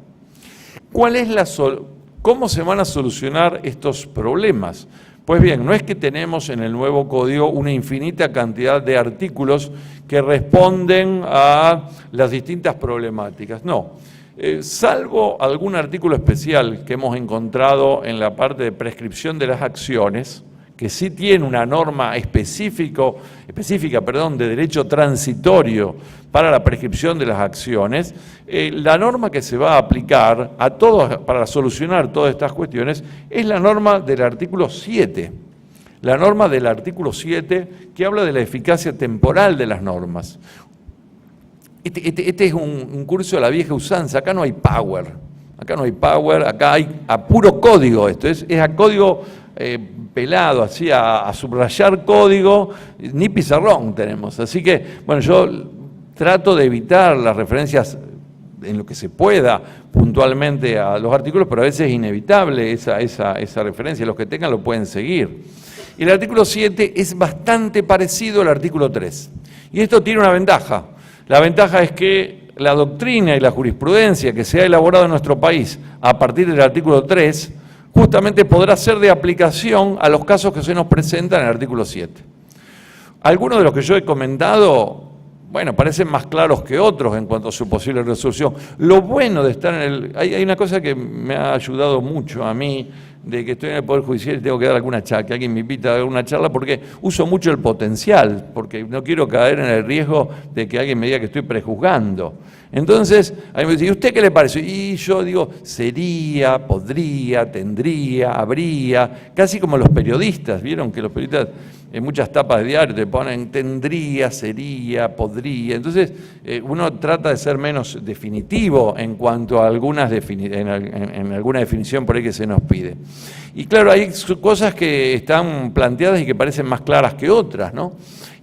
¿Cómo se van a solucionar estos problemas? Pues bien, no es que tenemos en el nuevo código una infinita cantidad de artículos que responden a las distintas problemáticas, no. Salvo algún artículo especial que hemos encontrado en la parte de prescripción de las acciones, que sí tiene una norma específica, de derecho transitorio para la prescripción de las acciones, la norma que se va a aplicar a todos para solucionar todas estas cuestiones es la norma del artículo 7. La norma del artículo 7 que habla de la eficacia temporal de las normas. Este es un curso de la vieja usanza, acá no hay power. Acá no hay power, acá hay a puro código esto, es a código pelado, así a subrayar código, ni pizarrón tenemos. Así que, bueno, yo trato de evitar las referencias en lo que se pueda puntualmente a los artículos, pero a veces es inevitable esa referencia, los que tengan lo pueden seguir. El artículo 7 es bastante parecido al artículo 3, y esto tiene una ventaja. La ventaja es que la doctrina y la jurisprudencia que se ha elaborado en nuestro país a partir del artículo 3, justamente podrá ser de aplicación a los casos que se nos presentan en el artículo 7. Algunos de los que yo he comentado, bueno, parecen más claros que otros en cuanto a su posible resolución. Lo bueno de estar en el... Hay una cosa que me ha ayudado mucho a mí, de que estoy en el Poder Judicial y tengo que dar alguna charla, que alguien me invita a dar una charla, porque uso mucho el potencial, porque no quiero caer en el riesgo de que alguien me diga que estoy prejuzgando. Entonces, a mí me dice, ¿y usted qué le parece? Y yo digo, sería, podría, tendría, habría, casi como los periodistas, ¿vieron? Que los periodistas en muchas tapas de diario te ponen tendría, sería, podría. Entonces, uno trata de ser menos definitivo en cuanto a alguna definición por ahí que se nos pide. Y claro, hay cosas que están planteadas y que parecen más claras que otras, ¿no?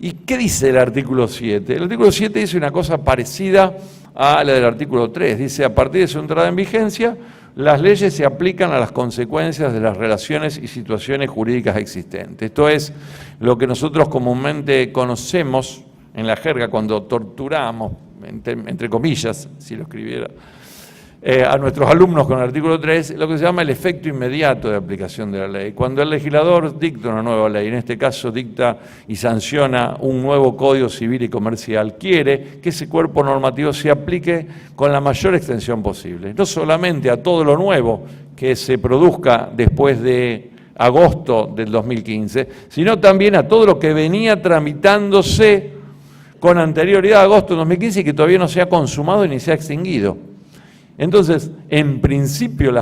¿Y qué dice el artículo 7? El artículo 7 dice una cosa parecida a la del artículo 3. Dice, a partir de su entrada en vigencia, las leyes se aplican a las consecuencias de las relaciones y situaciones jurídicas existentes. Esto es lo que nosotros comúnmente conocemos en la jerga cuando torturamos, entre comillas, si lo escribiera, a nuestros alumnos con el artículo 3, lo que se llama el efecto inmediato de aplicación de la ley. Cuando el legislador dicta una nueva ley, en este caso dicta y sanciona un nuevo Código Civil y Comercial, quiere que ese cuerpo normativo se aplique con la mayor extensión posible, no solamente a todo lo nuevo que se produzca después de agosto del 2015, sino también a todo lo que venía tramitándose con anterioridad a agosto del 2015 y que todavía no se ha consumado ni se ha extinguido. Entonces, en principio,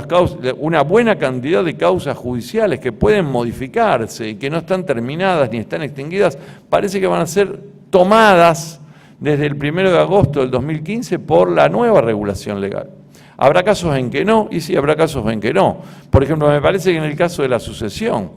una buena cantidad de causas judiciales que pueden modificarse y que no están terminadas ni están extinguidas, parece que van a ser tomadas desde el 1 de agosto del 2015 por la nueva regulación legal. ¿Habrá casos en que no? Y sí, habrá casos en que no. Por ejemplo, me parece que en el caso de la sucesión,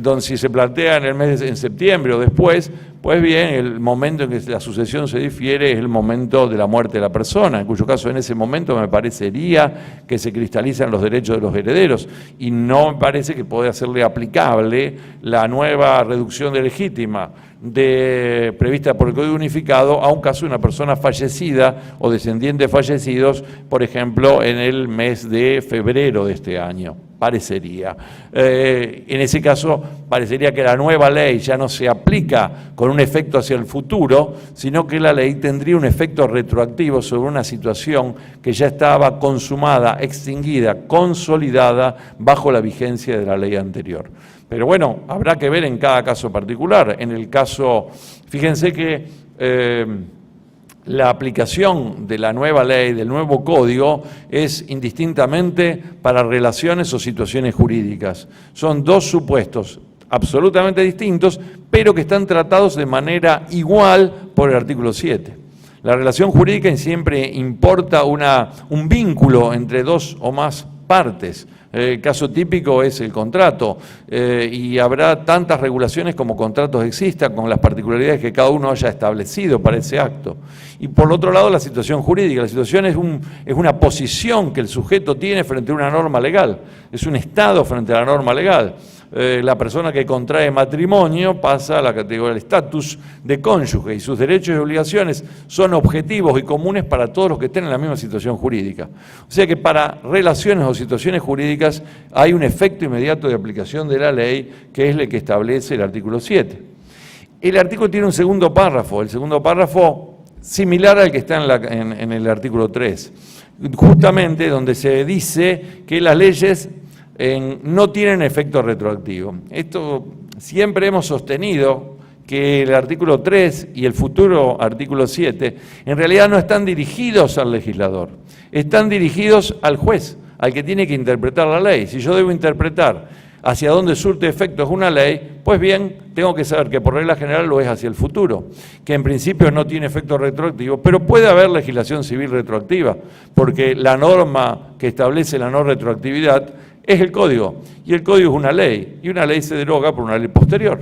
donde si se plantea en septiembre o después, pues bien, el momento en que la sucesión se difiere es el momento de la muerte de la persona, en cuyo caso en ese momento me parecería que se cristalizan los derechos de los herederos y no me parece que pueda hacerle aplicable la nueva reducción de legítima prevista por el Código Unificado a un caso de una persona fallecida o descendientes fallecidos, por ejemplo, en el mes de febrero de este año. Parecería. En ese caso, parecería que la nueva ley ya no se aplica con un efecto hacia el futuro, sino que la ley tendría un efecto retroactivo sobre una situación que ya estaba consumada, extinguida, consolidada bajo la vigencia de la ley anterior. Pero bueno, habrá que ver en cada caso particular. En el caso, fíjense que la aplicación de la nueva ley, del nuevo código, es indistintamente para relaciones o situaciones jurídicas. Son dos supuestos absolutamente distintos, pero que están tratados de manera igual por el artículo 7. La relación jurídica siempre importa un vínculo entre dos o más partes. El caso típico es el contrato y habrá tantas regulaciones como contratos existan con las particularidades que cada uno haya establecido para ese acto. Y por otro lado la situación jurídica. La situación es una posición que el sujeto tiene frente a una norma legal, es un estado frente a la norma legal. La persona que contrae matrimonio pasa a la categoría del estatus de cónyuge y sus derechos y obligaciones son objetivos y comunes para todos los que estén en la misma situación jurídica. O sea que para relaciones o situaciones jurídicas hay un efecto inmediato de aplicación de la ley que es el que establece el artículo 7. El artículo tiene un segundo párrafo, el segundo párrafo similar al que está en el artículo 3, justamente donde se dice que las leyes no tienen efecto retroactivo. Esto siempre hemos sostenido que el artículo 3 y el futuro artículo 7 en realidad no están dirigidos al legislador, están dirigidos al juez, al que tiene que interpretar la ley. Si yo debo interpretar hacia dónde surte efectos una ley, pues bien, tengo que saber que por regla general lo es hacia el futuro, que en principio no tiene efecto retroactivo, pero puede haber legislación civil retroactiva, porque la norma que establece la no retroactividad es el código, y el código es una ley, y una ley se deroga por una ley posterior.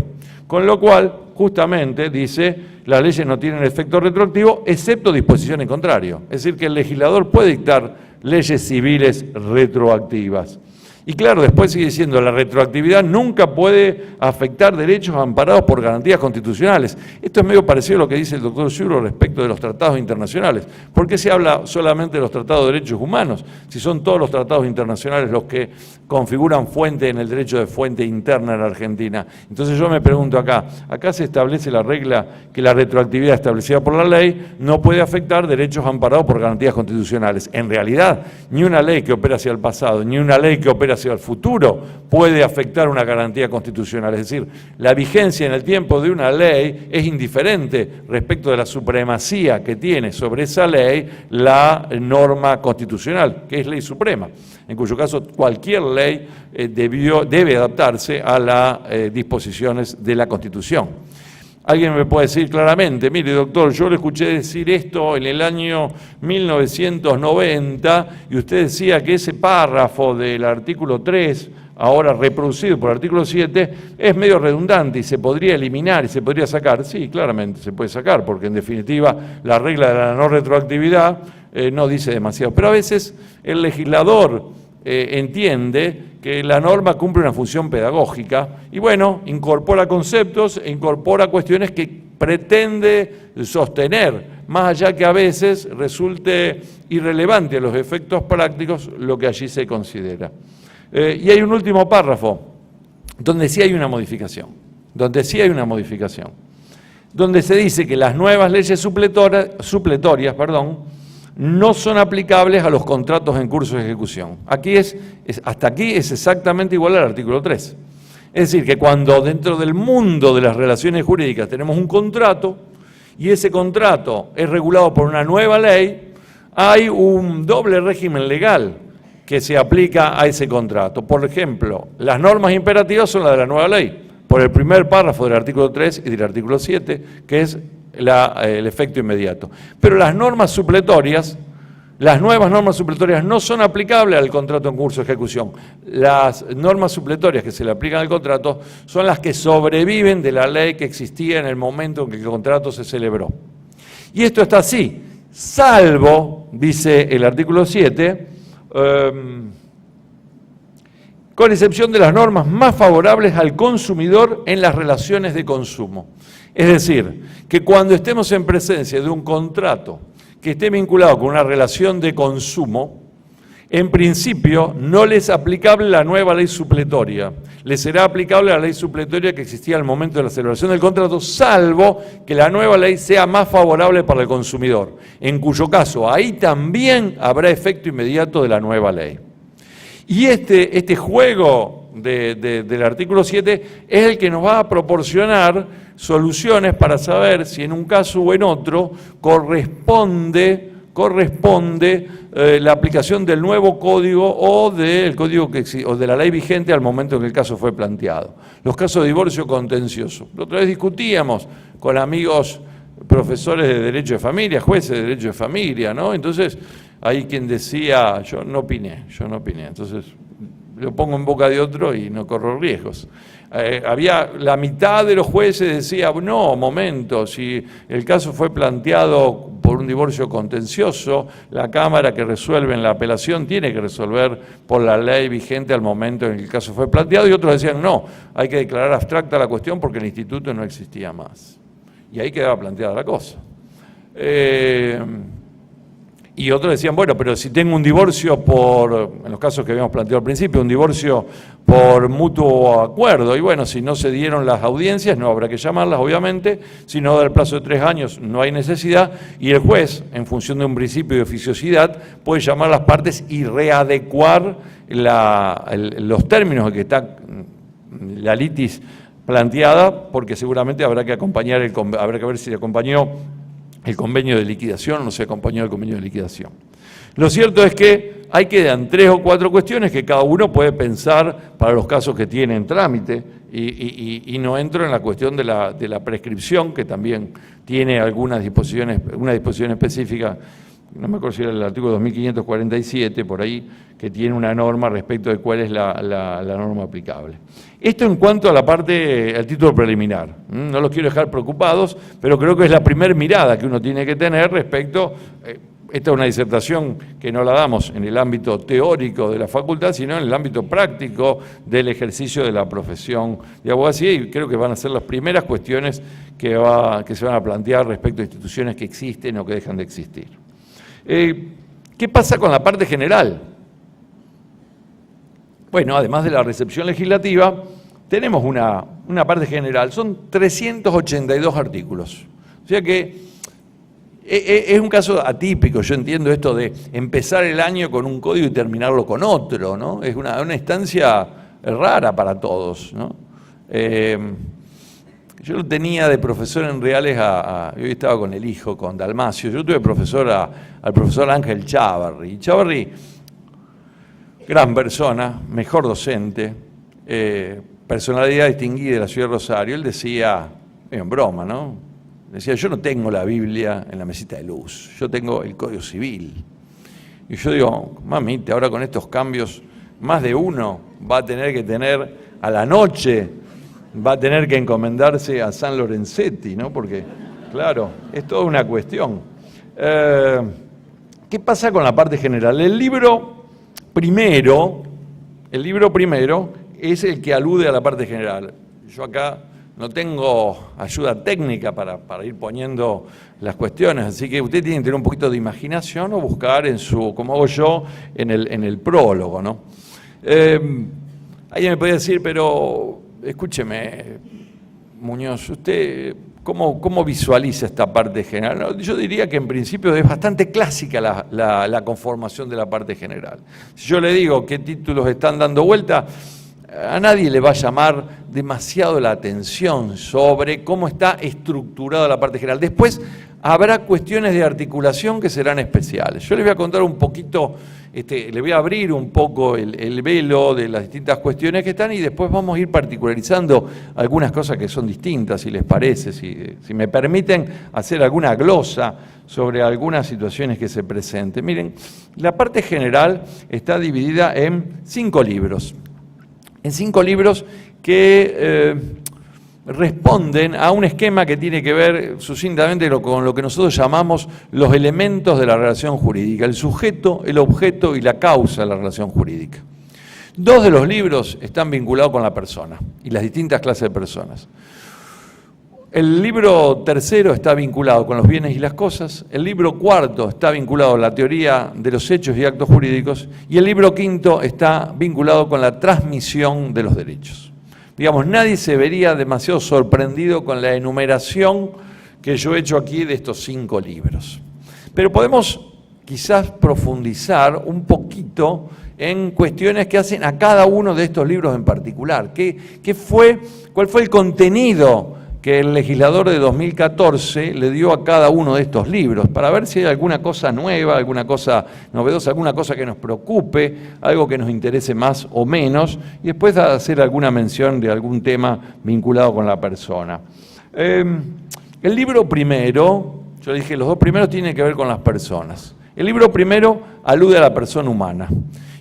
Con lo cual, justamente, dice, las leyes no tienen efecto retroactivo, excepto disposición en contrario. Es decir, que el legislador puede dictar leyes civiles retroactivas. Y claro, después sigue diciendo, la retroactividad nunca puede afectar derechos amparados por garantías constitucionales. Esto es medio parecido a lo que dice el doctor Sciurro respecto de los tratados internacionales. ¿Por qué se habla solamente de los tratados de derechos humanos? Si son todos los tratados internacionales los que configuran fuente en el derecho de fuente interna en la Argentina. Entonces yo me pregunto acá se establece la regla que la retroactividad establecida por la ley no puede afectar derechos amparados por garantías constitucionales. En realidad, ni una ley que opera hacia el pasado, ni una ley que opera hacia el futuro puede afectar una garantía constitucional. Es decir, la vigencia en el tiempo de una ley es indiferente respecto de la supremacía que tiene sobre esa ley la norma constitucional, que es ley suprema, en cuyo caso cualquier ley debe adaptarse a las disposiciones de la Constitución. Alguien me puede decir claramente, mire doctor, yo le escuché decir esto en el año 1990 y usted decía que ese párrafo del artículo 3, ahora reproducido por el artículo 7, es medio redundante y se podría eliminar y se podría sacar. Sí, claramente se puede sacar, porque en definitiva la regla de la no retroactividad no dice demasiado. Pero a veces el legislador entiende que la norma cumple una función pedagógica y bueno, incorpora conceptos e incorpora cuestiones que pretende sostener, más allá que a veces resulte irrelevante a los efectos prácticos lo que allí se considera. Y hay un último párrafo, donde sí hay una modificación, donde se dice que las nuevas leyes supletorias, no son aplicables a los contratos en curso de ejecución. Hasta aquí es exactamente igual al artículo 3. Es decir, que cuando dentro del mundo de las relaciones jurídicas tenemos un contrato y ese contrato es regulado por una nueva ley, hay un doble régimen legal que se aplica a ese contrato. Por ejemplo, las normas imperativas son las de la nueva ley, por el primer párrafo del artículo 3 y del artículo 7, que es el efecto inmediato. Pero las normas supletorias, las nuevas normas supletorias no son aplicables al contrato en curso de ejecución. Las normas supletorias que se le aplican al contrato son las que sobreviven de la ley que existía en el momento en que el contrato se celebró. Y esto está así, salvo, dice el artículo 7, con excepción de las normas más favorables al consumidor en las relaciones de consumo. Es decir, que cuando estemos en presencia de un contrato que esté vinculado con una relación de consumo, en principio no le es aplicable la nueva ley supletoria, le será aplicable la ley supletoria que existía al momento de la celebración del contrato, salvo que la nueva ley sea más favorable para el consumidor, en cuyo caso ahí también habrá efecto inmediato de la nueva ley. Y este juego del artículo 7 es el que nos va a proporcionar soluciones para saber si en un caso o en otro corresponde la aplicación del nuevo código o del código o de la ley vigente al momento en que el caso fue planteado. Los casos de divorcio contencioso. La otra vez discutíamos con amigos profesores de derecho de familia, jueces de derecho de familia, ¿no? Entonces, hay quien decía, yo no opiné, entonces lo pongo en boca de otro y no corro riesgos. Había la mitad de los jueces decía, no, momento, si el caso fue planteado por un divorcio contencioso, la Cámara que resuelve en la apelación tiene que resolver por la ley vigente al momento en que el caso fue planteado, y otros decían, no, hay que declarar abstracta la cuestión porque el instituto no existía más. Y ahí quedaba planteada la cosa. Y otros decían, bueno, pero si tengo un divorcio en los casos que habíamos planteado al principio, un divorcio por mutuo acuerdo, y bueno, si no se dieron las audiencias, no habrá que llamarlas, obviamente, si no da el plazo de 3 años, no hay necesidad, y el juez, en función de un principio de oficiosidad, puede llamar a las partes y readecuar los términos en que está la litis planteada, porque seguramente habrá que habrá que ver si acompañó el convenio de liquidación o no se acompañó el convenio de liquidación. Lo cierto es que ahí quedan 3 o 4 cuestiones que cada uno puede pensar para los casos que tiene en trámite y no entro en la cuestión de la prescripción, que también tiene una disposición específica no me acuerdo si era el artículo 2547, por ahí, que tiene una norma respecto de cuál es la norma aplicable. Esto en cuanto a la parte, al título preliminar. No los quiero dejar preocupados, pero creo que es la primera mirada que uno tiene que tener respecto, esta es una disertación que no la damos en el ámbito teórico de la facultad, sino en el ámbito práctico del ejercicio de la profesión de abogacía, y creo que van a ser las primeras cuestiones que se van a plantear respecto a instituciones que existen o que dejan de existir. ¿Qué pasa con la parte general? Bueno, además de la recepción legislativa, tenemos una parte general, son 382 artículos. O sea que es un caso atípico, yo entiendo esto de empezar el año con un código y terminarlo con otro, ¿no? Es una instancia rara para todos, ¿no? Yo lo tenía de profesor en Reales, yo estaba con el hijo, con Dalmacio, yo tuve profesor al profesor Ángel Chávarri. Chávarri, gran persona, mejor docente, personalidad distinguida de la ciudad de Rosario. Él decía, en broma, ¿no? Decía, yo no tengo la Biblia en la mesita de luz, yo tengo el Código Civil. Y yo digo, mamita, ahora con estos cambios, más de uno va a tener que tener a la noche, va a tener que encomendarse a San Lorenzetti, ¿no? Porque, claro, es toda una cuestión. ¿Qué pasa con la parte general? El libro primero es el que alude a la parte general. Yo acá no tengo ayuda técnica para ir poniendo las cuestiones, así que usted tiene que tener un poquito de imaginación o buscar como hago yo, en el prólogo, ¿no? Alguien me podría decir, pero escúcheme, Muñoz, ¿usted cómo visualiza esta parte general? No, yo diría que en principio es bastante clásica la conformación de la parte general. Si yo le digo qué títulos están dando vuelta, a nadie le va a llamar demasiado la atención sobre cómo está estructurada la parte general. Después habrá cuestiones de articulación que serán especiales. Yo les voy a contar un poquito, le voy a abrir un poco el velo de las distintas cuestiones que están y después vamos a ir particularizando algunas cosas que son distintas, si les parece, si me permiten hacer alguna glosa sobre algunas situaciones que se presenten. Miren, la parte general está dividida en 5 libros. En 5 libros que responden a un esquema que tiene que ver sucintamente con lo que nosotros llamamos los elementos de la relación jurídica, el sujeto, el objeto y la causa de la relación jurídica. 2 de los libros están vinculados con la persona y las distintas clases de personas. El libro tercero está vinculado con los bienes y las cosas, el libro cuarto está vinculado a la teoría de los hechos y actos jurídicos y el libro quinto está vinculado con la transmisión de los derechos. Digamos, nadie se vería demasiado sorprendido con la enumeración que yo he hecho aquí de estos 5 libros. Pero podemos quizás profundizar un poquito en cuestiones que hacen a cada uno de estos libros en particular. ¿Cuál fue el contenido que el legislador de 2014 le dio a cada uno de estos libros, para ver si hay alguna cosa nueva, alguna cosa novedosa, alguna cosa que nos preocupe, algo que nos interese más o menos, y después hacer alguna mención de algún tema vinculado con la persona. El libro primero, yo dije, los 2 primeros tienen que ver con las personas. El libro primero alude a la persona humana,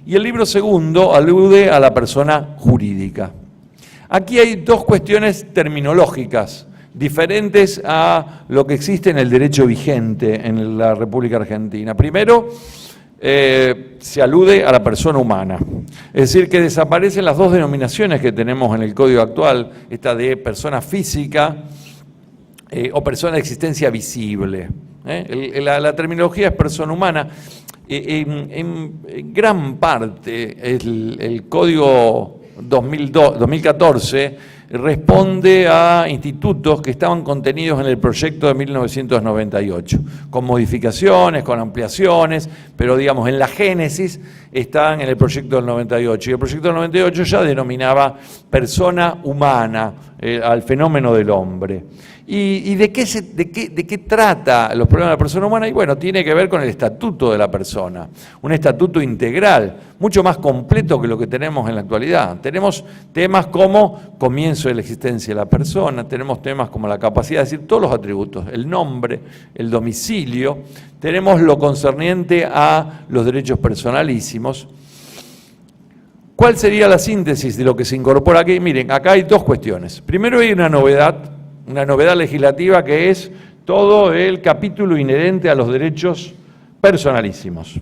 y el libro segundo alude a la persona jurídica. Aquí hay 2 cuestiones terminológicas diferentes a lo que existe en el derecho vigente en la República Argentina. Primero, se alude a la persona humana, es decir, que desaparecen las 2 denominaciones que tenemos en el Código actual, esta de persona física o persona de existencia visible. La terminología es persona humana. En gran parte el Código 2014 responde a institutos que estaban contenidos en el proyecto de 1998, con modificaciones, con ampliaciones, pero digamos en la génesis están en el proyecto del 98. Y el proyecto del 98 ya denominaba persona humana al fenómeno del hombre. ¿Y de qué trata los problemas de la persona humana? Y bueno, tiene que ver con el estatuto de la persona, un estatuto integral, mucho más completo que lo que tenemos en la actualidad. Tenemos temas como comienzo de la existencia de la persona, tenemos temas como la capacidad de decir todos los atributos, el nombre, el domicilio, tenemos lo concerniente a los derechos personalísimos. ¿Cuál sería la síntesis de lo que se incorpora aquí? Miren, acá hay dos cuestiones. Primero hay una novedad legislativa que es todo el capítulo inherente a los derechos personalísimos.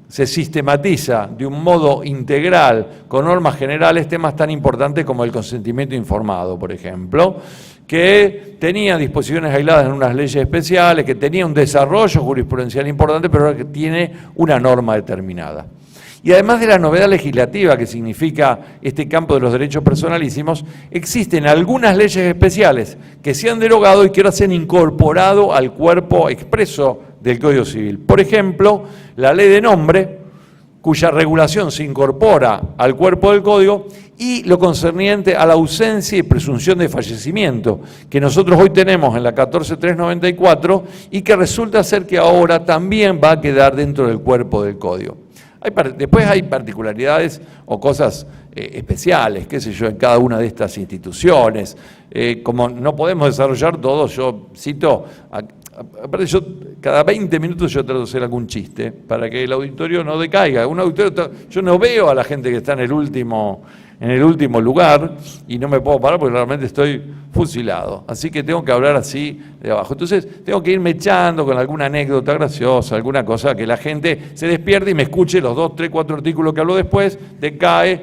Se sistematiza de un modo integral, con normas generales, temas tan importantes como el consentimiento informado, por ejemplo, que tenía disposiciones aisladas en unas leyes especiales, que tenía un desarrollo jurisprudencial importante, pero que tiene una norma determinada. Y además de la novedad legislativa que significa este campo de los derechos personalísimos, existen algunas leyes especiales que se han derogado y que ahora se han incorporado al cuerpo expreso del Código Civil. Por ejemplo, la ley de nombre, cuya regulación se incorpora al cuerpo del Código, y lo concerniente a la ausencia y presunción de fallecimiento, que nosotros hoy tenemos en la 14.394 y que resulta ser que ahora también va a quedar dentro del cuerpo del Código. Después hay particularidades o cosas especiales, qué sé yo, en cada una de estas instituciones. Como no podemos desarrollar todo, yo cito, aparte yo cada 20 minutos yo trato de hacer algún chiste para que el auditorio no decaiga. Yo no veo a la gente que está en el último lugar y no me puedo parar porque realmente estoy fusilado. Así que tengo que hablar así de abajo. Entonces tengo que irme echando con alguna anécdota graciosa, alguna cosa que la gente se despierte y me escuche los 2, 3, 4 artículos que hablo después, decae,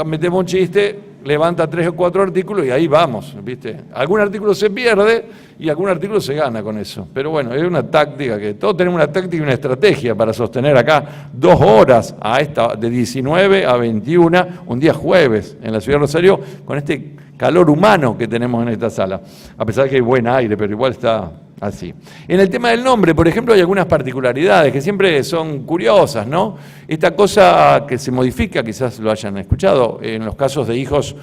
metemos un chiste, levanta 3 o 4 artículos y ahí vamos, ¿viste? Algún artículo se pierde y algún artículo se gana con eso. Pero bueno, es una táctica, que todos tenemos una táctica y una estrategia para sostener acá 2 horas de 19 a 21, un día jueves en la ciudad de Rosario, con este calor humano que tenemos en esta sala. A pesar de que hay buen aire, pero igual está así. En el tema del nombre, por ejemplo, hay algunas particularidades que siempre son curiosas, ¿no? Esta cosa que se modifica, quizás lo hayan escuchado, en los casos de hijos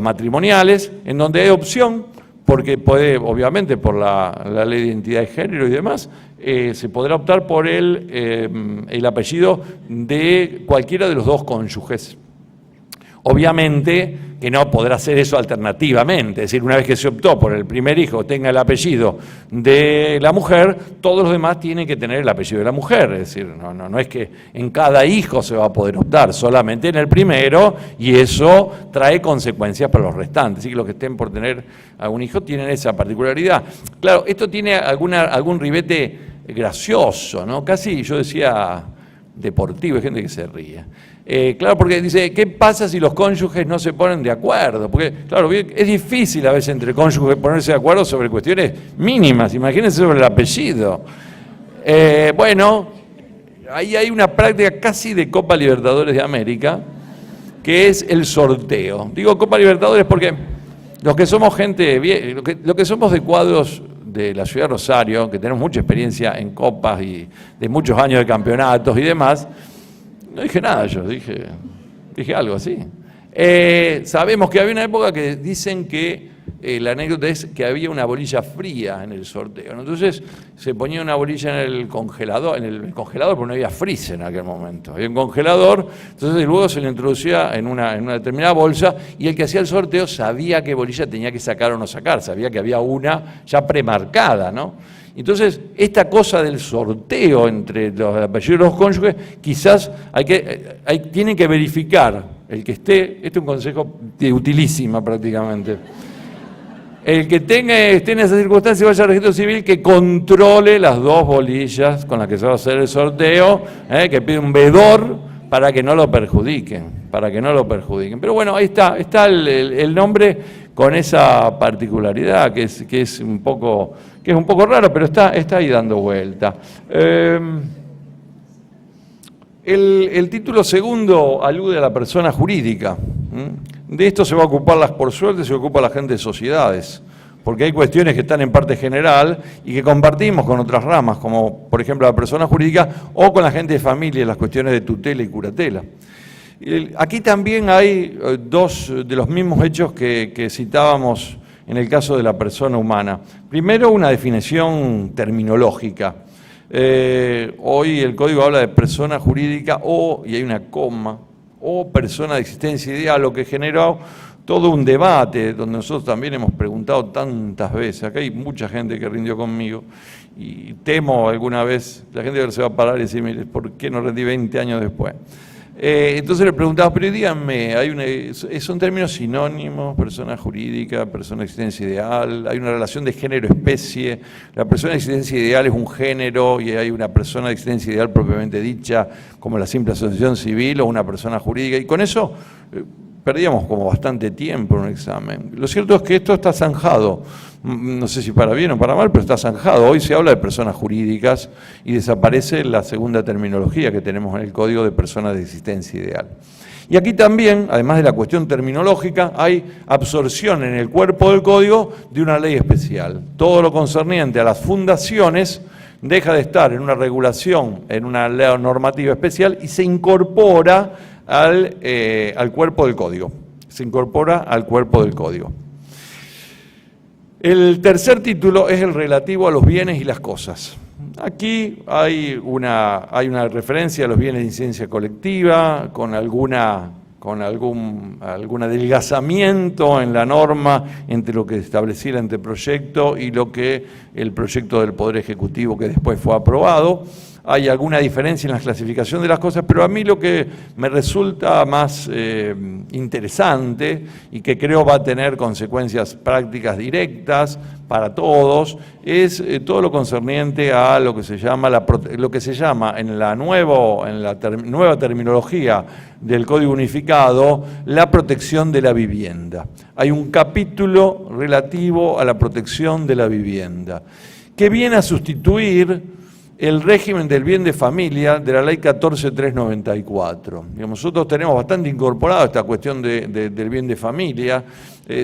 matrimoniales, en donde hay opción, porque puede, obviamente, por la ley de identidad de género y demás, se podrá optar por el apellido de cualquiera de los 2 cónyuges. Obviamente que no podrá hacer eso alternativamente, es decir, una vez que se optó por el primer hijo tenga el apellido de la mujer, todos los demás tienen que tener el apellido de la mujer, es decir, no es que en cada hijo se va a poder optar, solamente en el primero, y eso trae consecuencias para los restantes, así que los que estén por tener algún hijo tienen esa particularidad. Claro, esto tiene algún ribete gracioso, ¿no? Casi yo decía deportivo, hay gente que se ríe. Claro, porque dice, ¿qué pasa si los cónyuges no se ponen de acuerdo? Porque, claro, es difícil a veces entre cónyuges ponerse de acuerdo sobre cuestiones mínimas, imagínense sobre el apellido. Bueno, ahí hay una práctica casi de Copa Libertadores de América, que es el sorteo. Digo Copa Libertadores porque los que somos gente bien, los que somos de cuadros de la ciudad de Rosario, que tenemos mucha experiencia en copas y de muchos años de campeonatos y demás, no dije nada yo, dije algo así. Sabemos que había una época que dicen que la anécdota es que había una bolilla fría en el sorteo, ¿no? Entonces se ponía una bolilla en el congelador, porque no había freezer en aquel momento, había un congelador, entonces luego se le introducía en una determinada bolsa y el que hacía el sorteo sabía qué bolilla tenía que sacar o no sacar, sabía que había una ya premarcada, ¿no? Entonces, esta cosa del sorteo entre los apellidos de los cónyuges, quizás tienen que verificar el que esté, este es un consejo utilísima prácticamente, el que esté en esa circunstancia vaya al registro civil que controle las 2 bolillas con las que se va a hacer el sorteo, que pide un vedor para que no lo perjudiquen, Pero bueno, ahí está el nombre con esa particularidad que es un poco raro, pero está ahí dando vuelta. El título segundo alude a la persona jurídica. De esto se va a ocupar, por suerte, se ocupa la gente de sociedades, porque hay cuestiones que están en parte general y que compartimos con otras ramas, como por ejemplo la persona jurídica o con la gente de familia, las cuestiones de tutela y curatela. Aquí también hay dos de los mismos hechos que citábamos en el caso de la persona humana. Primero, una definición terminológica. Hoy el código habla de persona jurídica o, y hay una coma, o persona de existencia ideal, lo que generó todo un debate donde nosotros también hemos preguntado tantas veces. Acá hay mucha gente que rindió conmigo y temo alguna vez, la gente se va a parar y decir, mire, ¿por qué no rendí 20 años después? Entonces le preguntaba, pero díganme, ¿son términos sinónimos, persona jurídica, persona de existencia ideal? ¿Hay una relación de género-especie? ¿La persona de existencia ideal es un género y hay una persona de existencia ideal propiamente dicha, como la simple asociación civil o una persona jurídica? Y con eso perdíamos como bastante tiempo en un examen. Lo cierto es que esto está zanjado, no sé si para bien o para mal, pero está zanjado. Hoy se habla de personas jurídicas y desaparece la segunda terminología que tenemos en el Código de personas de existencia ideal. Y aquí también, además de la cuestión terminológica, hay absorción en el cuerpo del Código de una ley especial. Todo lo concerniente a las fundaciones deja de estar en una regulación, en una ley normativa especial y se incorpora al cuerpo del Código. Se incorpora al cuerpo del Código. El tercer título es el relativo a los bienes y las cosas. Aquí hay una referencia a los bienes de incidencia colectiva, con algún adelgazamiento en la norma entre lo que establecía el anteproyecto y lo que el proyecto del Poder Ejecutivo que después fue aprobado. Hay alguna diferencia en la clasificación de las cosas, pero a mí lo que me resulta más interesante y que creo va a tener consecuencias prácticas directas para todos es todo lo concerniente a lo que se llama en la nueva terminología del Código Unificado la protección de la vivienda. Hay un capítulo relativo a la protección de la vivienda que viene a sustituir el régimen del bien de familia de la Ley 14.394. Nosotros tenemos bastante incorporado esta cuestión del bien de familia,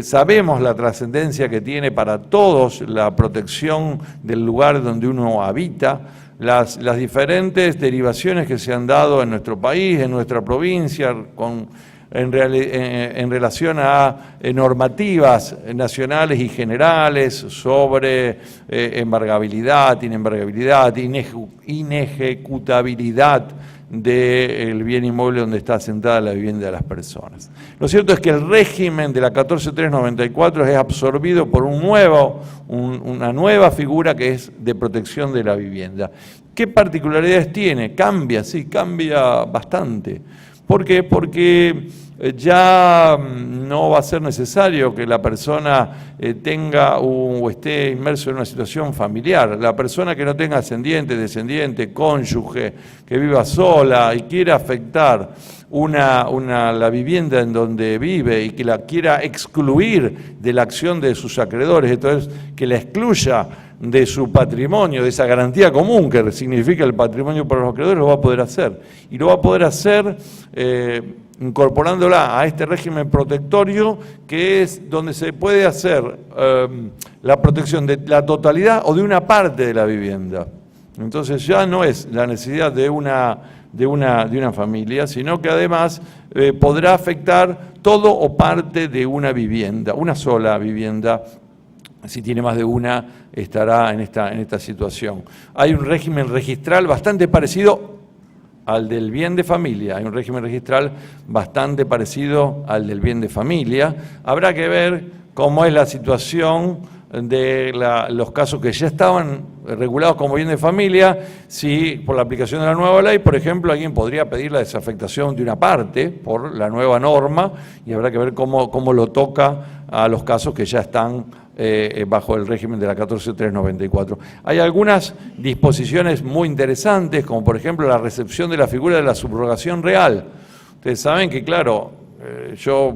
sabemos la trascendencia que tiene para todos la protección del lugar donde uno habita, las diferentes derivaciones que se han dado en nuestro país, en nuestra provincia, en relación a normativas nacionales y generales sobre embargabilidad, inembargabilidad, inejecutabilidad del bien inmueble donde está asentada la vivienda de las personas. Lo cierto es que el régimen de la 14.394 es absorbido por una nueva figura que es de protección de la vivienda. ¿Qué particularidades tiene? Cambia, sí, cambia bastante. ¿Por qué? Porque ya no va a ser necesario que la persona tenga o esté inmerso en una situación familiar. La persona que no tenga ascendiente, descendiente, cónyuge, que viva sola y quiera afectar la vivienda en donde vive y que la quiera excluir de la acción de sus acreedores, entonces que la excluya de su patrimonio, de esa garantía común que significa el patrimonio para los acreedores, lo va a poder hacer. Y lo va a poder hacer incorporándola a este régimen protectorio, que es donde se puede hacer la protección de la totalidad o de una parte de la vivienda. Entonces ya no es la necesidad de una familia, sino que además podrá afectar todo o parte de una vivienda, una sola vivienda. Si tiene más de una, estará en esta situación. Hay un régimen registral bastante parecido al del bien de familia. Hay un régimen registral bastante parecido al del bien de familia. Habrá que ver cómo es la situación de los casos que ya estaban regulados como bien de familia, si por la aplicación de la nueva ley, por ejemplo, alguien podría pedir la desafectación de una parte por la nueva norma, y habrá que ver cómo lo toca a los casos que ya están bajo el régimen de la 14.394. Hay algunas disposiciones muy interesantes, como por ejemplo la recepción de la figura de la subrogación real. Ustedes saben que, claro, yo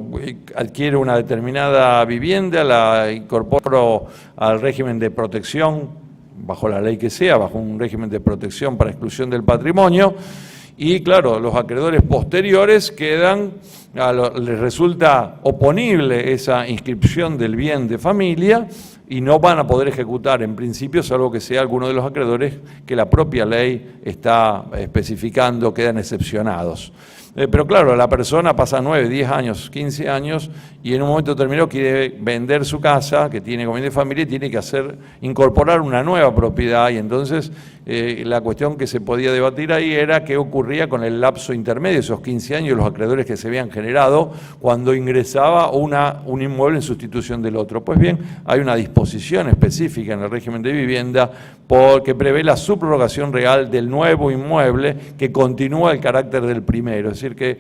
adquiero una determinada vivienda, la incorporo al régimen de protección, bajo la ley que sea, bajo un régimen de protección para exclusión del patrimonio, y claro, los acreedores posteriores les resulta oponible esa inscripción del bien de familia y no van a poder ejecutar en principio, salvo que sea alguno de los acreedores que la propia ley está especificando, quedan excepcionados. Pero claro, la persona pasa 9, 10 años, 15 años y en un momento determinado quiere vender su casa, que tiene comida de familia, y tiene que incorporar una nueva propiedad, y entonces la cuestión que se podía debatir ahí era qué ocurría con el lapso intermedio, esos 15 años, los acreedores que se habían generado cuando ingresaba un inmueble en sustitución del otro. Pues bien, hay una disposición específica en el régimen de vivienda que prevé la subrogación real del nuevo inmueble que continúa el carácter del primero, es decir, que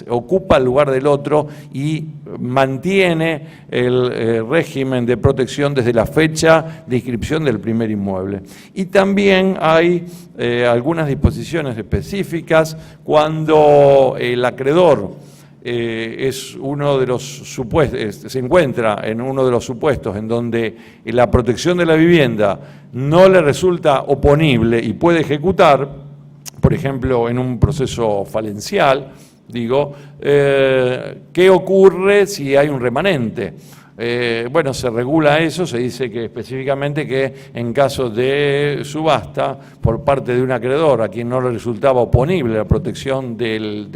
ocupa el lugar del otro y mantiene el régimen de protección desde la fecha de inscripción del primer inmueble. Y también hay algunas disposiciones específicas cuando el acreedor es uno de los supuestos, se encuentra en uno de los supuestos en donde la protección de la vivienda no le resulta oponible y puede ejecutar, por ejemplo, en un proceso falencial, ¿qué ocurre si hay un remanente? Bueno, se regula eso, se dice que específicamente que en caso de subasta por parte de un acreedor a quien no le resultaba oponible la protección del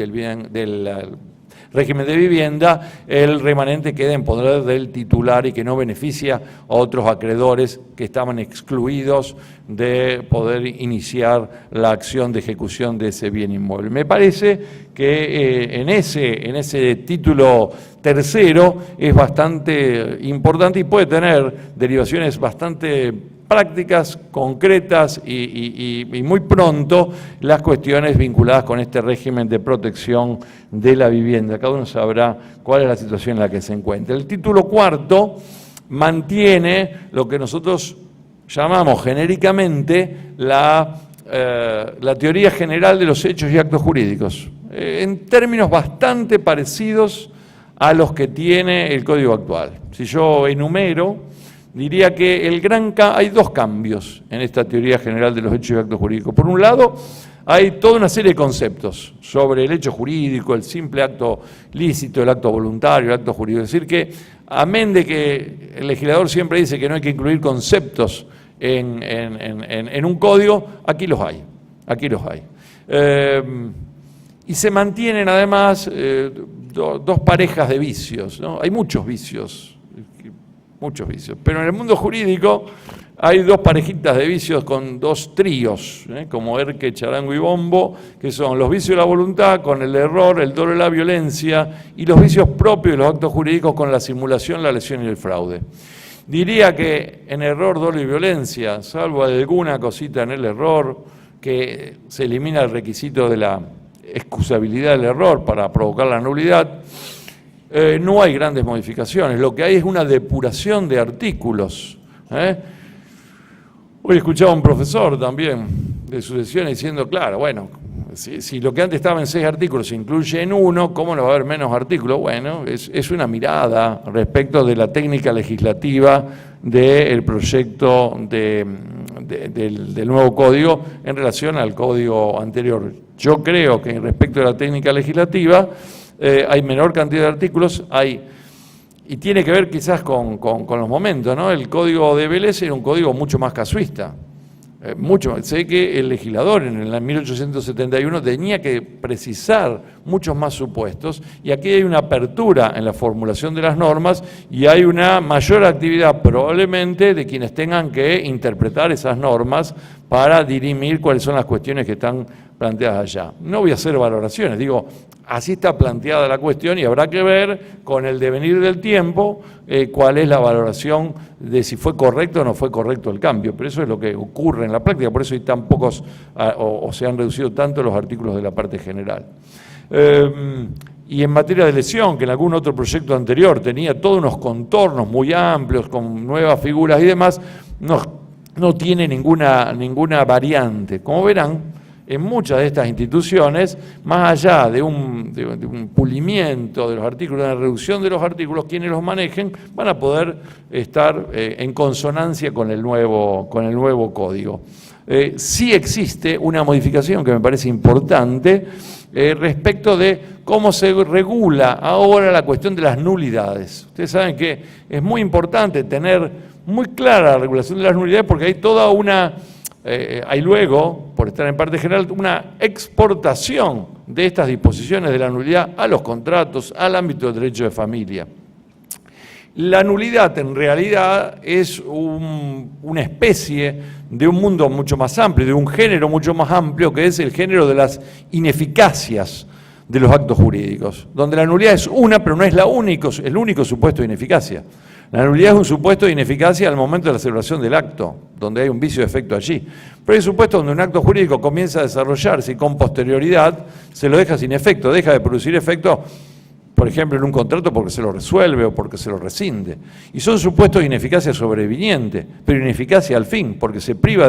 régimen de vivienda, el remanente queda en poder del titular y que no beneficia a otros acreedores que estaban excluidos de poder iniciar la acción de ejecución de ese bien inmueble. Me parece que en ese título tercero es bastante importante y puede tener derivaciones bastante prácticas, concretas y muy pronto las cuestiones vinculadas con este régimen de protección de la vivienda. Cada uno sabrá cuál es la situación en la que se encuentra. El título cuarto mantiene lo que nosotros llamamos genéricamente la teoría general de los hechos y actos jurídicos, en términos bastante parecidos a los que tiene el Código actual. Si yo enumero, diría que hay dos cambios en esta teoría general de los hechos y actos jurídicos. Por un lado, hay toda una serie de conceptos sobre el hecho jurídico, el simple acto lícito, el acto voluntario, el acto jurídico. Es decir que, amén de que el legislador siempre dice que no hay que incluir conceptos en un código, aquí los hay. Y se mantienen además dos parejas de vicios, ¿no? Hay muchos vicios, pero en el mundo jurídico hay dos parejitas de vicios con dos tríos, como Erque, Charango y Bombo, que son los vicios de la voluntad con el error, el dolo y la violencia, y los vicios propios de los actos jurídicos con la simulación, la lesión y el fraude. Diría que en error, dolo y violencia, salvo alguna cosita en el error, que se elimina el requisito de la excusabilidad del error para provocar la nulidad, no hay grandes modificaciones, lo que hay es una depuración de artículos. Hoy escuchaba a un profesor también de sucesión diciendo, claro, bueno, si lo que antes estaba en 6 artículos se incluye en 1, ¿cómo no va a haber menos artículos? Bueno, es una mirada respecto de la técnica legislativa del proyecto del nuevo código en relación al código anterior. Yo creo que respecto de la técnica legislativa hay menor cantidad de artículos, y tiene que ver quizás con los momentos, ¿no? El código de Vélez era un código mucho más casuista. Sé que el legislador en el 1871 tenía que precisar muchos más supuestos, y aquí hay una apertura en la formulación de las normas y hay una mayor actividad probablemente de quienes tengan que interpretar esas normas para dirimir cuáles son las cuestiones que están planteadas allá. No voy a hacer valoraciones, así está planteada la cuestión y habrá que ver con el devenir del tiempo cuál es la valoración de si fue correcto o no fue correcto el cambio, pero eso es lo que ocurre en la práctica, por eso hay tan pocos o se han reducido tanto los artículos de la parte general. Y en materia de lesión, que en algún otro proyecto anterior tenía todos unos contornos muy amplios con nuevas figuras y demás, no tiene ninguna variante. Como verán, en muchas de estas instituciones, más allá de un pulimiento de los artículos, de una reducción de los artículos, quienes los manejen van a poder estar en consonancia con el nuevo código. Sí existe una modificación que me parece importante respecto de cómo se regula ahora la cuestión de las nulidades. Ustedes saben que es muy importante tener muy clara la regulación de las nulidades porque hay toda una... hay luego, por estar en parte general, una exportación de estas disposiciones de la nulidad a los contratos, al ámbito del derecho de familia. La nulidad en realidad es una especie de un mundo mucho más amplio, de un género mucho más amplio que es el género de las ineficacias de los actos jurídicos, donde la nulidad es una, pero no es el único supuesto de ineficacia. La nulidad es un supuesto de ineficacia al momento de la celebración del acto, donde hay un vicio de efecto allí. Pero hay supuestos donde un acto jurídico comienza a desarrollarse y con posterioridad se lo deja sin efecto, deja de producir efecto, por ejemplo, en un contrato porque se lo resuelve o porque se lo rescinde. Y son supuestos de ineficacia sobreviniente, pero ineficacia al fin, porque se priva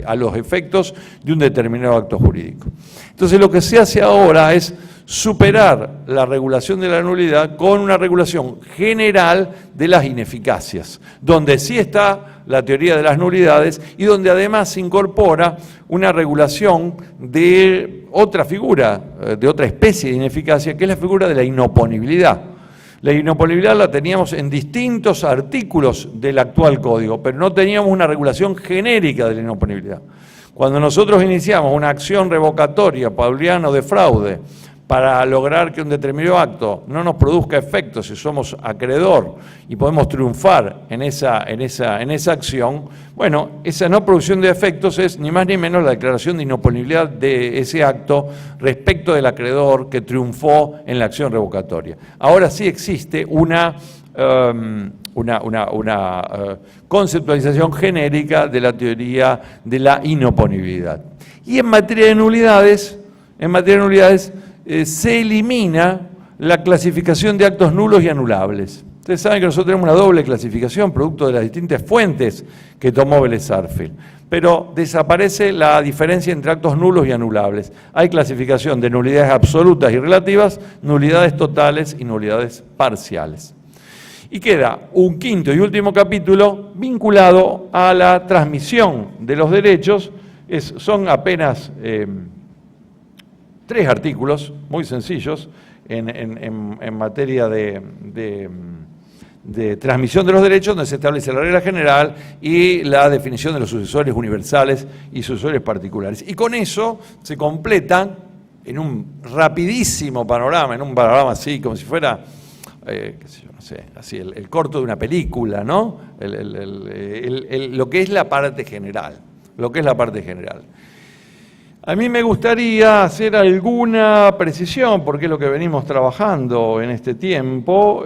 a los efectos de un determinado acto jurídico. Entonces lo que se hace ahora es superar la regulación de la nulidad con una regulación general de las ineficacias, donde sí está la teoría de las nulidades y donde además se incorpora una regulación de otra figura, de otra especie de ineficacia, que es la figura de la inoponibilidad. La inoponibilidad la teníamos en distintos artículos del actual código, pero no teníamos una regulación genérica de la inoponibilidad. Cuando nosotros iniciamos una acción revocatoria, Pauliano de fraude, para lograr que un determinado acto no nos produzca efectos si somos acreedor y podemos triunfar en esa acción, bueno, esa no producción de efectos es ni más ni menos la declaración de inoponibilidad de ese acto respecto del acreedor que triunfó en la acción revocatoria. Ahora sí existe una conceptualización genérica de la teoría de la inoponibilidad. Y en materia de nulidades, se elimina la clasificación de actos nulos y anulables. Ustedes saben que nosotros tenemos una doble clasificación, producto de las distintas fuentes que tomó Vélez Sarsfield, pero desaparece la diferencia entre actos nulos y anulables. Hay clasificación de nulidades absolutas y relativas, nulidades totales y nulidades parciales. Y queda un quinto y último capítulo vinculado a la transmisión de los derechos. Son apenas 3 artículos muy sencillos en materia de transmisión de los derechos, donde se establece la regla general y la definición de los sucesores universales y sucesores particulares. Y con eso se completan en un rapidísimo panorama, en un panorama así como si fuera, qué sé yo, no sé, así el corto de una película, ¿no? Lo que es la parte general, A mí me gustaría hacer alguna precisión, porque es lo que venimos trabajando en este tiempo,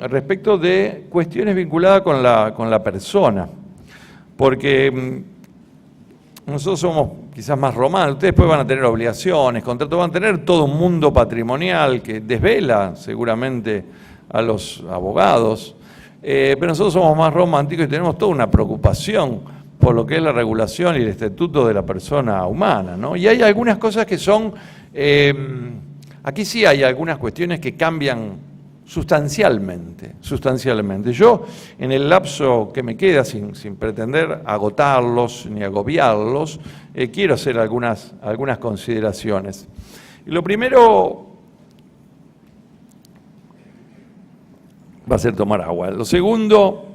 respecto de cuestiones vinculadas con la persona. Porque nosotros somos quizás más romanos, ustedes después van a tener obligaciones, contratos, van a tener todo un mundo patrimonial que desvela seguramente a los abogados, pero nosotros somos más románticos y tenemos toda una preocupación por lo que es la regulación y el estatuto de la persona humana, ¿no? Y hay algunas cosas que son, aquí sí hay algunas cuestiones que cambian sustancialmente. Yo, en el lapso que me queda, sin pretender agotarlos ni agobiarlos, quiero hacer algunas consideraciones. Y lo primero va a ser tomar agua. Lo segundo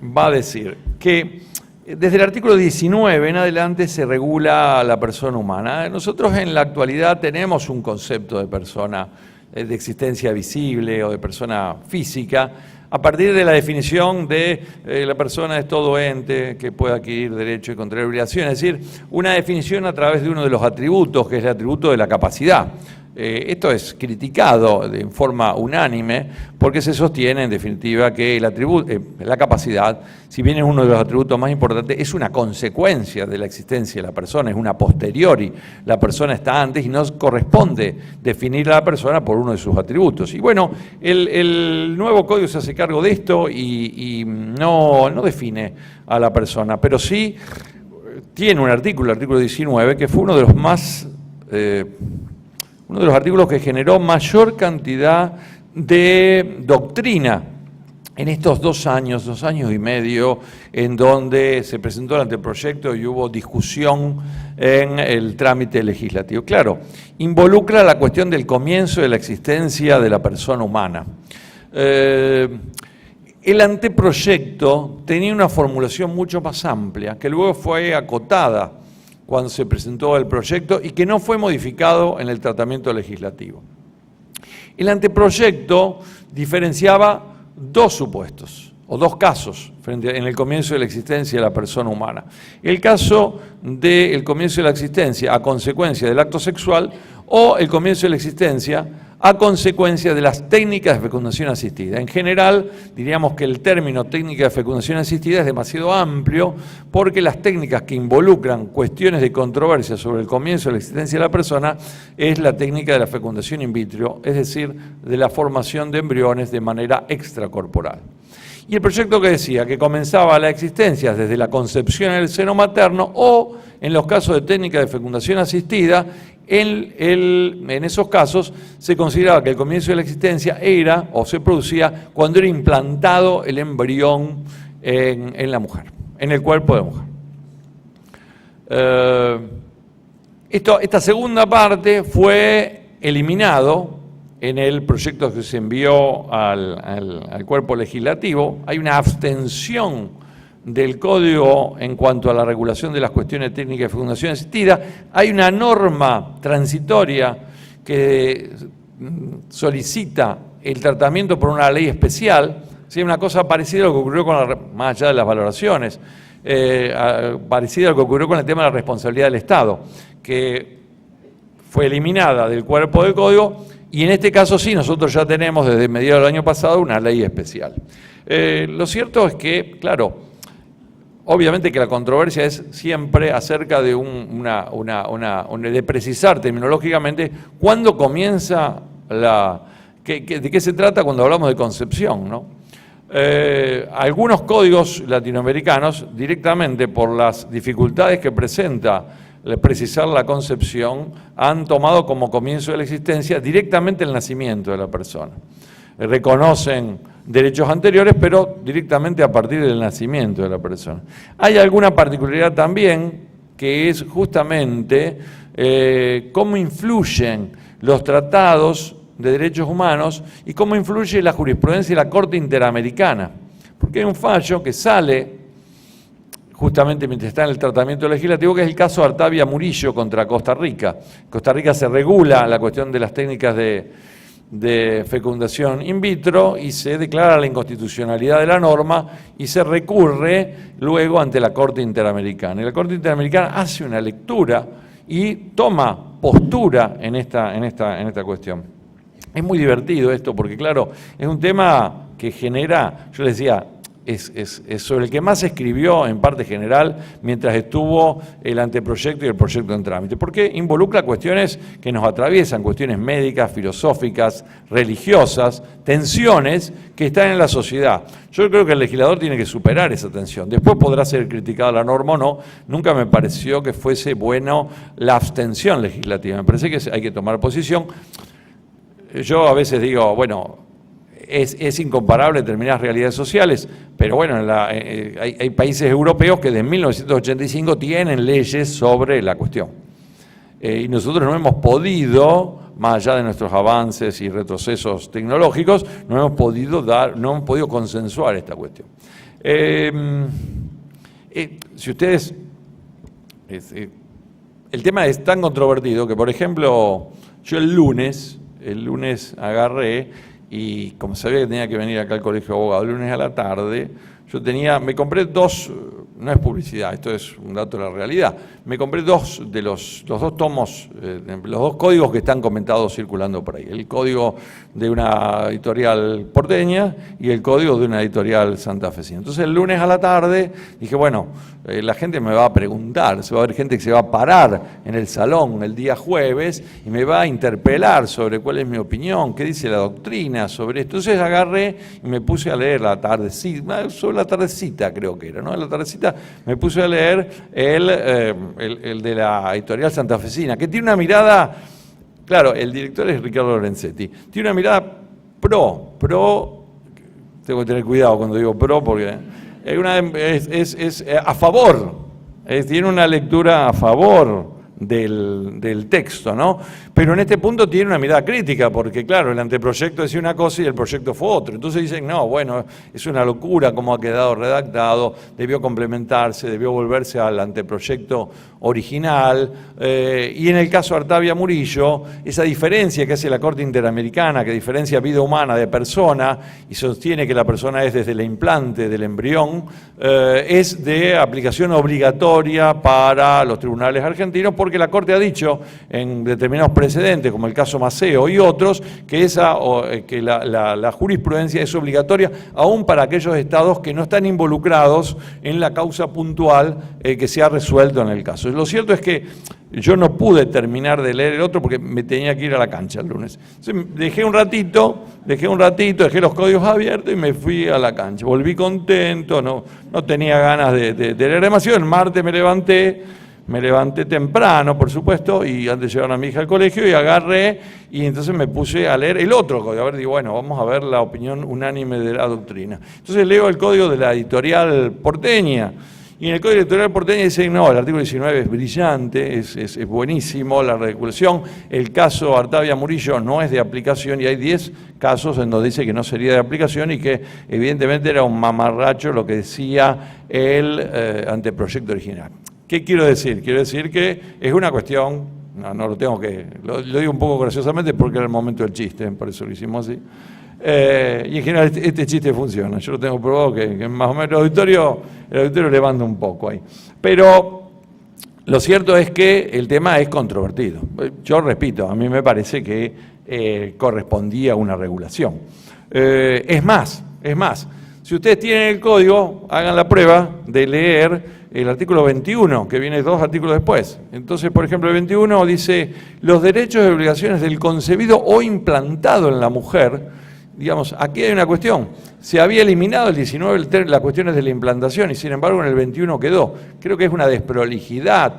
va a decir que desde el artículo 19 en adelante se regula la persona humana. Nosotros en la actualidad tenemos un concepto de persona de existencia visible o de persona física a partir de la definición de la persona es todo ente que puede adquirir derecho y contraer obligaciones, es decir, una definición a través de uno de los atributos, que es el atributo de la capacidad. Esto es criticado en forma unánime porque se sostiene en definitiva que la capacidad, si bien es uno de los atributos más importantes, es una consecuencia de la existencia de la persona, es una posteriori. La persona está antes y no corresponde definir a la persona por uno de sus atributos. Y bueno, el nuevo código se hace cargo de esto y no define a la persona, pero sí tiene un artículo, el artículo 19, que fue uno de los artículos que generó mayor cantidad de doctrina en estos 2 años y medio, en donde se presentó el anteproyecto y hubo discusión en el trámite legislativo. Claro, involucra la cuestión del comienzo de la existencia de la persona humana. El anteproyecto tenía una formulación mucho más amplia, que luego fue acotada cuando se presentó el proyecto y que no fue modificado en el tratamiento legislativo. El anteproyecto diferenciaba 2 supuestos, o 2 casos, en el comienzo de la existencia de la persona humana. El caso del comienzo de la existencia a consecuencia del acto sexual o el comienzo de la existencia a consecuencia de las técnicas de fecundación asistida. En general, diríamos que el término técnica de fecundación asistida es demasiado amplio porque las técnicas que involucran cuestiones de controversia sobre el comienzo de la existencia de la persona es la técnica de la fecundación in vitro, es decir, de la formación de embriones de manera extracorporal. Y el proyecto que decía que comenzaba la existencia desde la concepción en el seno materno o, en los casos de técnica de fecundación asistida, en esos casos se consideraba que el comienzo de la existencia era o se producía cuando era implantado el embrión en la mujer, en el cuerpo de la mujer. Esta segunda parte fue eliminado en el proyecto que se envió al cuerpo legislativo. Hay una abstención del Código en cuanto a la regulación de las cuestiones técnicas de fecundación asistida. Hay una norma transitoria que solicita el tratamiento por una ley especial, ¿sí? Una cosa parecida a lo que ocurrió más allá de las valoraciones, parecida a lo que ocurrió con el tema de la responsabilidad del Estado, que fue eliminada del cuerpo del Código, y en este caso sí, nosotros ya tenemos desde mediados del año pasado una ley especial. Lo cierto es que, claro, obviamente que la controversia es siempre acerca de de precisar terminológicamente cuándo comienza de qué se trata cuando hablamos de concepción, ¿no? Algunos códigos latinoamericanos, directamente por las dificultades que presenta precisar la concepción, han tomado como comienzo de la existencia directamente el nacimiento de la persona. Reconocen derechos anteriores, pero directamente a partir del nacimiento de la persona. Hay alguna particularidad también, que es justamente cómo influyen los tratados de derechos humanos y cómo influye la jurisprudencia de la Corte Interamericana. Porque hay un fallo que sale justamente mientras está en el tratamiento legislativo, que es el caso Artavia Murillo contra Costa Rica. En Costa Rica se regula la cuestión de las técnicas de fecundación in vitro y se declara la inconstitucionalidad de la norma y se recurre luego ante la Corte Interamericana. Y la Corte Interamericana hace una lectura y toma postura en esta cuestión. Es muy divertido esto porque, claro, es un tema que genera, yo les decía, es sobre el que más se escribió en parte general mientras estuvo el anteproyecto y el proyecto en trámite, porque involucra cuestiones que nos atraviesan, cuestiones médicas, filosóficas, religiosas, tensiones que están en la sociedad. Yo creo que el legislador tiene que superar esa tensión. Después podrá ser criticada la norma o no. Nunca me pareció que fuese bueno la abstención legislativa. Me parece que hay que tomar posición. Yo a veces digo, bueno, es incomparable determinadas realidades sociales, pero bueno, hay países europeos que desde 1985 tienen leyes sobre la cuestión. Y nosotros no hemos podido, más allá de nuestros avances y retrocesos tecnológicos, no hemos podido consensuar esta cuestión. Si ustedes... el tema es tan controvertido que, por ejemplo, yo el lunes agarré y como sabía que tenía que venir acá al Colegio de Abogados el lunes a la tarde, me compré 2, no es publicidad, esto es un dato de la realidad, me compré 2 de los 2 tomos, los 2 códigos que están comentados circulando por ahí, el código de una editorial porteña y el código de una editorial santafesina. Entonces el lunes a la tarde dije, bueno, la gente me va a preguntar, va a haber gente que se va a parar en el salón el día jueves y me va a interpelar sobre cuál es mi opinión, qué dice la doctrina sobre esto. Entonces agarré y me puse a leer la tardecita, sobre la tardecita creo que era, ¿no? La tardecita cabeza, me puse a leer el de la editorial santafesina, que tiene una mirada, claro, el director es Ricardo Lorenzetti, tiene una mirada pro, tengo que tener cuidado cuando digo pro, porque es a favor, tiene una lectura a favor del texto, ¿no? Pero en este punto tiene una mirada crítica, porque claro, el anteproyecto decía una cosa y el proyecto fue otro. Entonces dicen, no, bueno, es una locura cómo ha quedado redactado, debió complementarse, debió volverse al anteproyecto original. Y en el caso de Artavia Murillo, esa diferencia que hace la Corte Interamericana, que diferencia vida humana de persona y sostiene que la persona es desde el implante del embrión, es de aplicación obligatoria para los tribunales argentinos, porque la Corte ha dicho en determinados precedentes, como el caso Maceo y otros, que la jurisprudencia es obligatoria aún para aquellos estados que no están involucrados en la causa puntual que se ha resuelto en el caso. Lo cierto es que yo no pude terminar de leer el otro porque me tenía que ir a la cancha el lunes. Entonces dejé un ratito, dejé los códigos abiertos y me fui a la cancha. Volví contento, no tenía ganas de leer demasiado. El martes me levanté temprano, por supuesto, y antes de llevar a mi hija al colegio, y agarré, y entonces me puse a leer el otro código. A ver, digo, bueno, vamos a ver la opinión unánime de la doctrina. Entonces leo el código de la editorial porteña, y en el código editorial porteña dice, no, el artículo 19 es brillante, es buenísimo, la regulación, el caso Artavia Murillo no es de aplicación, y hay 10 casos en donde dice que no sería de aplicación, y que evidentemente era un mamarracho lo que decía el anteproyecto original. ¿Qué quiero decir? Quiero decir que es una cuestión, no lo tengo que, lo digo un poco graciosamente porque era el momento del chiste, por eso lo hicimos así. Y en general este chiste funciona, yo lo tengo probado que más o menos el auditorio levanta un poco ahí. Pero lo cierto es que el tema es controvertido. Yo repito, a mí me parece que correspondía a una regulación. Es más, si ustedes tienen el código, hagan la prueba de leer el artículo 21, que viene 2 artículos después. Entonces, por ejemplo, el 21 dice, los derechos y obligaciones del concebido o implantado en la mujer. Digamos, aquí hay una cuestión. Se había eliminado el 19 las cuestiones de la implantación y sin embargo en el 21 quedó. Creo que es una desprolijidad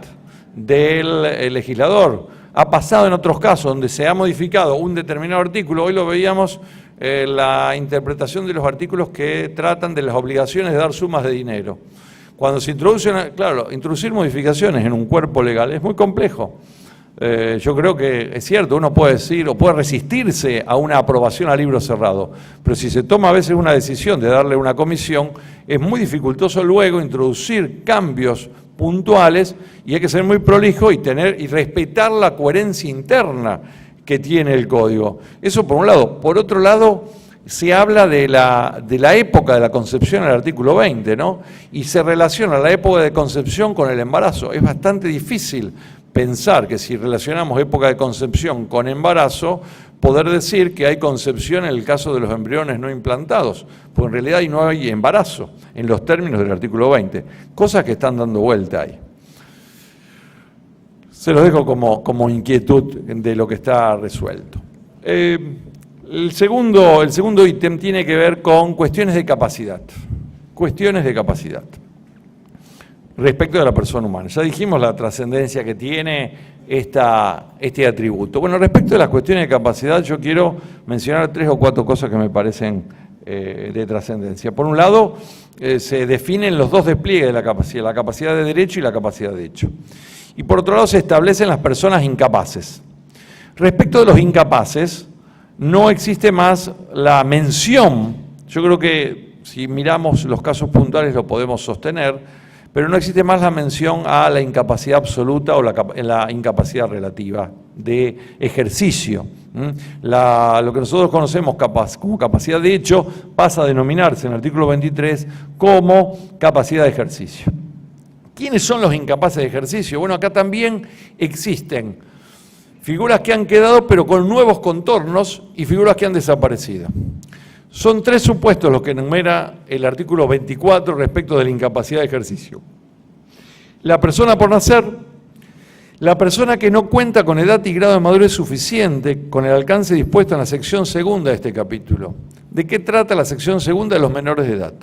del legislador. Ha pasado en otros casos donde se ha modificado un determinado artículo. Hoy lo veíamos la interpretación de los artículos que tratan de las obligaciones de dar sumas de dinero. Cuando se introducen, claro, introducir modificaciones en un cuerpo legal es muy complejo. Yo creo que es cierto, uno puede decir o puede resistirse a una aprobación a libro cerrado, pero si se toma a veces una decisión de darle una comisión, es muy dificultoso luego introducir cambios puntuales y hay que ser muy prolijo y respetar la coherencia interna que tiene el código. Eso por un lado. Por otro lado, se habla de la época de la concepción en el artículo 20, ¿no? Y se relaciona la época de concepción con el embarazo. Es bastante difícil pensar que si relacionamos época de concepción con embarazo, poder decir que hay concepción en el caso de los embriones no implantados, porque en realidad no hay embarazo en los términos del artículo 20, cosas que están dando vuelta ahí. Se los dejo como inquietud de lo que está resuelto. El segundo ítem tiene que ver con cuestiones de capacidad. Cuestiones de capacidad respecto de la persona humana. Ya dijimos la trascendencia que tiene este atributo. Bueno, respecto de las cuestiones de capacidad, yo quiero mencionar 3 o 4 cosas que me parecen de trascendencia. Por un lado, se definen los 2 despliegues de la capacidad de derecho y la capacidad de hecho. Y por otro lado, se establecen las personas incapaces. Respecto de los incapaces, no existe más la mención. Yo creo que si miramos los casos puntuales lo podemos sostener, pero no existe más la mención a la incapacidad absoluta o la incapacidad relativa de ejercicio. Lo que nosotros conocemos como capacidad de hecho pasa a denominarse en el artículo 23 como capacidad de ejercicio. ¿Quiénes son los incapaces de ejercicio? Bueno, acá también existen figuras que han quedado pero con nuevos contornos y figuras que han desaparecido. Son 3 supuestos los que enumera el artículo 24 respecto de la incapacidad de ejercicio. La persona por nacer, la persona que no cuenta con edad y grado de madurez suficiente con el alcance dispuesto en la sección segunda de este capítulo. ¿De qué trata la sección segunda de los menores de edad?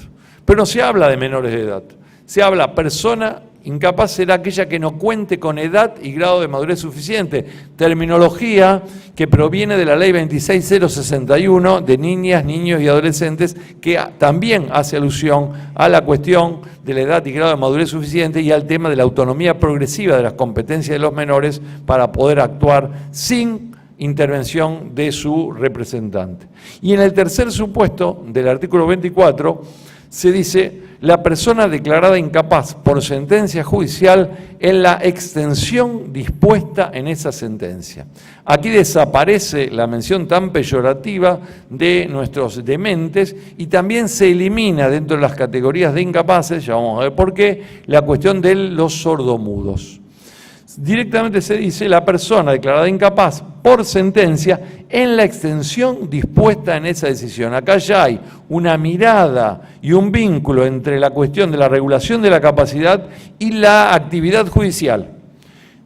Pero no se habla de menores de edad, se habla persona incapaz será aquella que no cuente con edad y grado de madurez suficiente, terminología que proviene de la ley 26061 de niñas, niños y adolescentes, que también hace alusión a la cuestión de la edad y grado de madurez suficiente y al tema de la autonomía progresiva de las competencias de los menores para poder actuar sin intervención de su representante. Y en el tercer supuesto del artículo 24 se dice: la persona declarada incapaz por sentencia judicial en la extensión dispuesta en esa sentencia. Aquí desaparece la mención tan peyorativa de nuestros dementes y también se elimina dentro de las categorías de incapaces, ya vamos a ver por qué, la cuestión de los sordomudos. Directamente se dice la persona declarada incapaz por sentencia en la extensión dispuesta en esa decisión. Acá ya hay una mirada y un vínculo entre la cuestión de la regulación de la capacidad y la actividad judicial.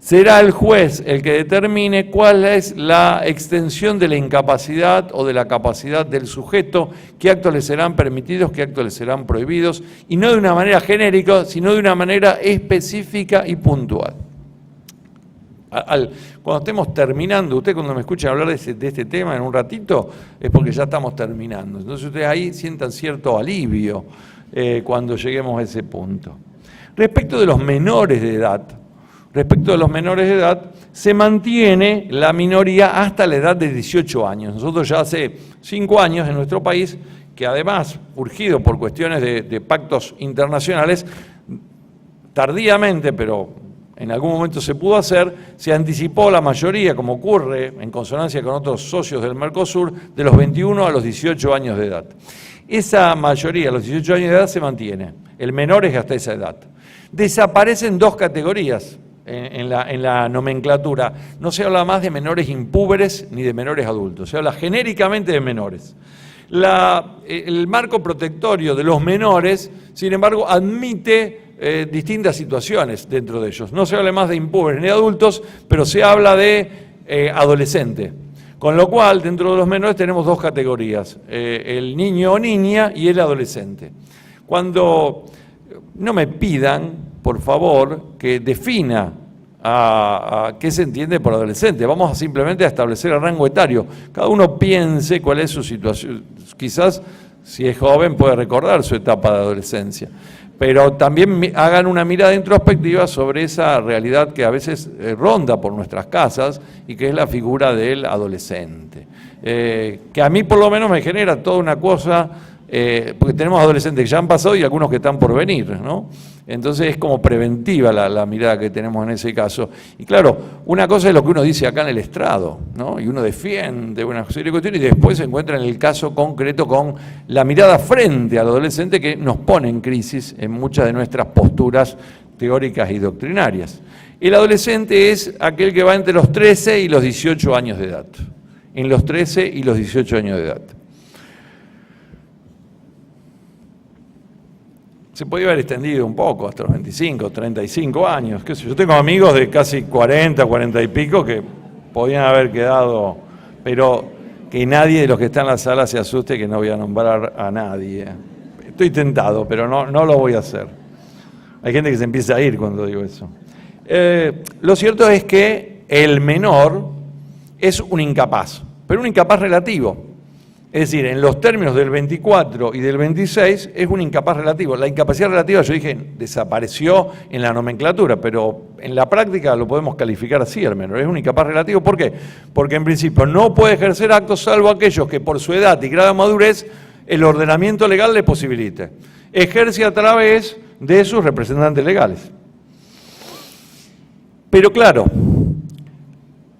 Será el juez el que determine cuál es la extensión de la incapacidad o de la capacidad del sujeto, qué actos le serán permitidos, qué actos le serán prohibidos, y no de una manera genérica, sino de una manera específica y puntual. Cuando estemos terminando, usted cuando me escuchen hablar de este tema en un ratito, es porque ya estamos terminando. Entonces ustedes ahí sientan cierto alivio cuando lleguemos a ese punto. Respecto de los menores de edad, se mantiene la minoría hasta la edad de 18 años. Nosotros ya hace 5 años en nuestro país, que además, urgido por cuestiones de pactos internacionales, tardíamente, pero en algún momento se pudo hacer, se anticipó la mayoría, como ocurre en consonancia con otros socios del Mercosur, de los 21 a los 18 años de edad. Esa mayoría, a los 18 años de edad, se mantiene. El menor es hasta esa edad. Desaparecen 2 categorías en la nomenclatura. No se habla más de menores impúberes ni de menores adultos, se habla genéricamente de menores. El marco protectorio de los menores, sin embargo, admite distintas situaciones dentro de ellos. No se habla más de impúberes ni de adultos, pero se habla de adolescente. Con lo cual, dentro de los menores tenemos 2 categorías, el niño o niña y el adolescente. Cuando no me pidan, por favor, que defina a qué se entiende por adolescente. Vamos simplemente a establecer el rango etario. Cada uno piense cuál es su situación. Quizás, si es joven, puede recordar su etapa de adolescencia. Pero también hagan una mirada introspectiva sobre esa realidad que a veces ronda por nuestras casas y que es la figura del adolescente. Que a mí por lo menos me genera toda una cosa, porque tenemos adolescentes que ya han pasado y algunos que están por venir, ¿no? Entonces es como preventiva la mirada que tenemos en ese caso. Y claro, una cosa es lo que uno dice acá en el estrado, ¿no? Y uno defiende una serie de cuestiones y después se encuentra en el caso concreto con la mirada frente al adolescente que nos pone en crisis en muchas de nuestras posturas teóricas y doctrinarias. El adolescente es aquel que va entre los 13 y los 18 años de edad. En los 13 y los 18 años de edad. Se podía haber extendido un poco hasta los 25, 35 años. ¿Qué sé yo? Tengo amigos de casi 40, 40 y pico que podían haber quedado, pero que nadie de los que está en la sala se asuste que no voy a nombrar a nadie. Estoy tentado, pero no lo voy a hacer. Hay gente que se empieza a ir cuando digo eso. Lo cierto es que el menor es un incapaz, pero un incapaz relativo. Es decir, en los términos del 24 y del 26 es un incapaz relativo. La incapacidad relativa, yo dije, desapareció en la nomenclatura, pero en la práctica lo podemos calificar así al menos. Es un incapaz relativo, ¿por qué? Porque en principio no puede ejercer actos salvo aquellos que por su edad y grado de madurez el ordenamiento legal le posibilite. Ejerce a través de sus representantes legales. Pero claro,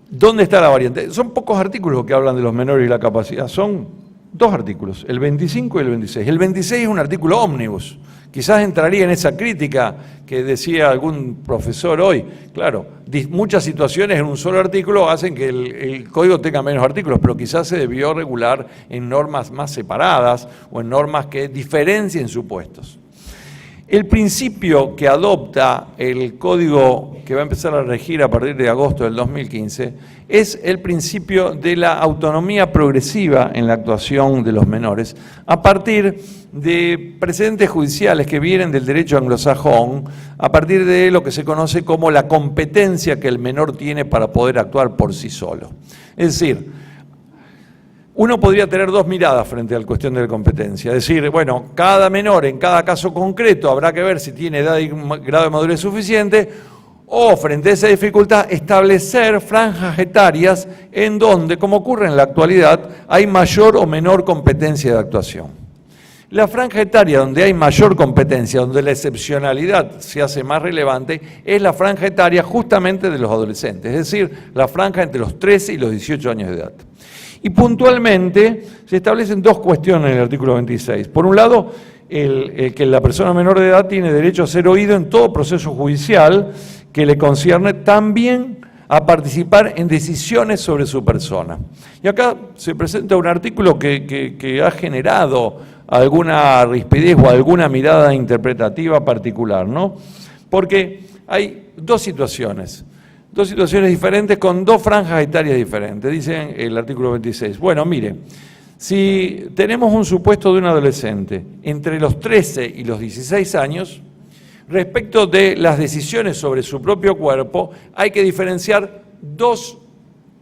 ¿dónde está la variante? Son pocos artículos que hablan de los menores y la capacidad. Son 2 artículos, el 25 y el 26. El 26 es un artículo ómnibus. Quizás entraría en esa crítica que decía algún profesor hoy. Claro, muchas situaciones en un solo artículo hacen que el código tenga menos artículos, pero quizás se debió regular en normas más separadas o en normas que diferencien supuestos. El principio que adopta el código que va a empezar a regir a partir de agosto del 2015 es el principio de la autonomía progresiva en la actuación de los menores a partir de precedentes judiciales que vienen del derecho anglosajón, a partir de lo que se conoce como la competencia que el menor tiene para poder actuar por sí solo. Es decir, uno podría tener dos miradas frente a la cuestión de la competencia. Es decir, bueno, cada menor en cada caso concreto habrá que ver si tiene edad y grado de madurez suficiente, o frente a esa dificultad establecer franjas etarias en donde, como ocurre en la actualidad, hay mayor o menor competencia de actuación. La franja etaria donde hay mayor competencia, donde la excepcionalidad se hace más relevante, es la franja etaria justamente de los adolescentes, es decir, la franja entre los 13 y los 18 años de edad. Y puntualmente se establecen dos cuestiones en el artículo 26. Por un lado, que la persona menor de edad tiene derecho a ser oído en todo proceso judicial que le concierne, también a participar en decisiones sobre su persona. Y acá se presenta un artículo que ha generado alguna rispidez o alguna mirada interpretativa particular, ¿no? Porque hay dos situaciones diferentes con dos franjas etarias diferentes, dice el artículo 26. Bueno, mire, si tenemos un supuesto de un adolescente entre los 13 y los 16 años, respecto de las decisiones sobre su propio cuerpo, hay que diferenciar dos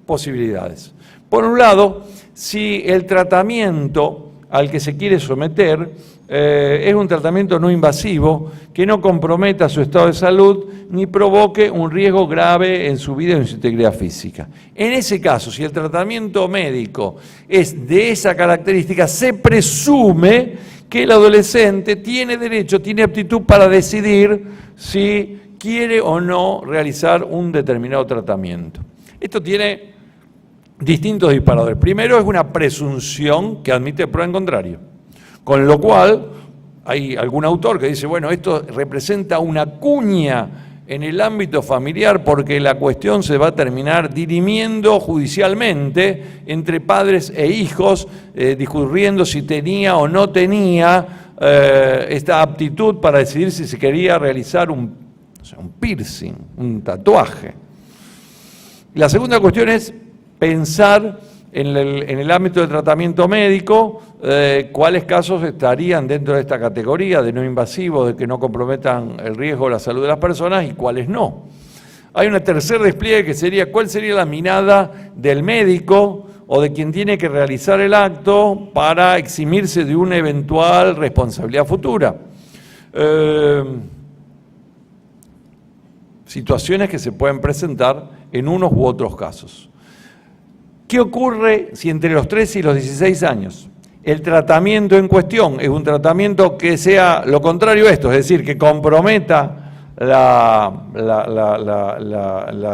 posibilidades. Por un lado, si el tratamiento al que se quiere someter es un tratamiento no invasivo que no comprometa su estado de salud ni provoque un riesgo grave en su vida y en su integridad física. En ese caso, si el tratamiento médico es de esa característica, se presume que el adolescente tiene derecho, tiene aptitud para decidir si quiere o no realizar un determinado tratamiento. Esto tiene distintos disparadores. Primero, es una presunción que admite prueba en contrario. Con lo cual, hay algún autor que dice, bueno, esto representa una cuña en el ámbito familiar porque la cuestión se va a terminar dirimiendo judicialmente entre padres e hijos, discurriendo si tenía o no tenía esta aptitud para decidir si se quería realizar un piercing, un tatuaje. La segunda cuestión es pensar en el ámbito del tratamiento médico, cuáles casos estarían dentro de esta categoría de no invasivo, de que no comprometan el riesgo o la salud de las personas, y cuáles no. Hay una tercer despliegue que sería cuál sería la mirada del médico o de quien tiene que realizar el acto para eximirse de una eventual responsabilidad futura. Situaciones que se pueden presentar en unos u otros casos. ¿Qué ocurre si entre los 13 y los 16 años el tratamiento en cuestión es un tratamiento que sea lo contrario a esto, es decir, que comprometa el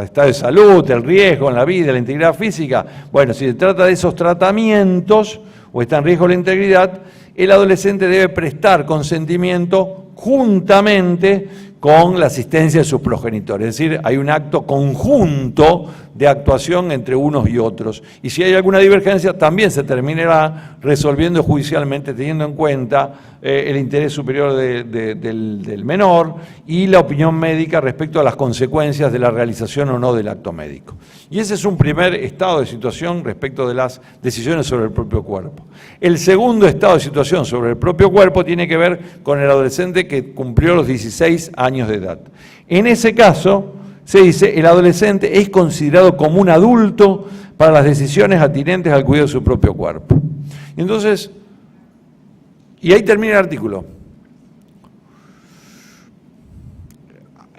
estado de salud, el riesgo en la vida, la integridad física? Bueno, si se trata de esos tratamientos o está en riesgo la integridad, el adolescente debe prestar consentimiento juntamente con la asistencia de sus progenitores. Es decir, hay un acto conjunto de actuación entre unos y otros. Y si hay alguna divergencia, también se terminará resolviendo judicialmente, teniendo en cuenta el interés superior del menor y la opinión médica respecto a las consecuencias de la realización o no del acto médico. Y ese es un primer estado de situación respecto de las decisiones sobre el propio cuerpo. El segundo estado de situación sobre el propio cuerpo tiene que ver con el adolescente que cumplió los 16 años de edad. En ese caso, se dice, el adolescente es considerado como un adulto para las decisiones atinentes al cuidado de su propio cuerpo. Entonces, y ahí termina el artículo.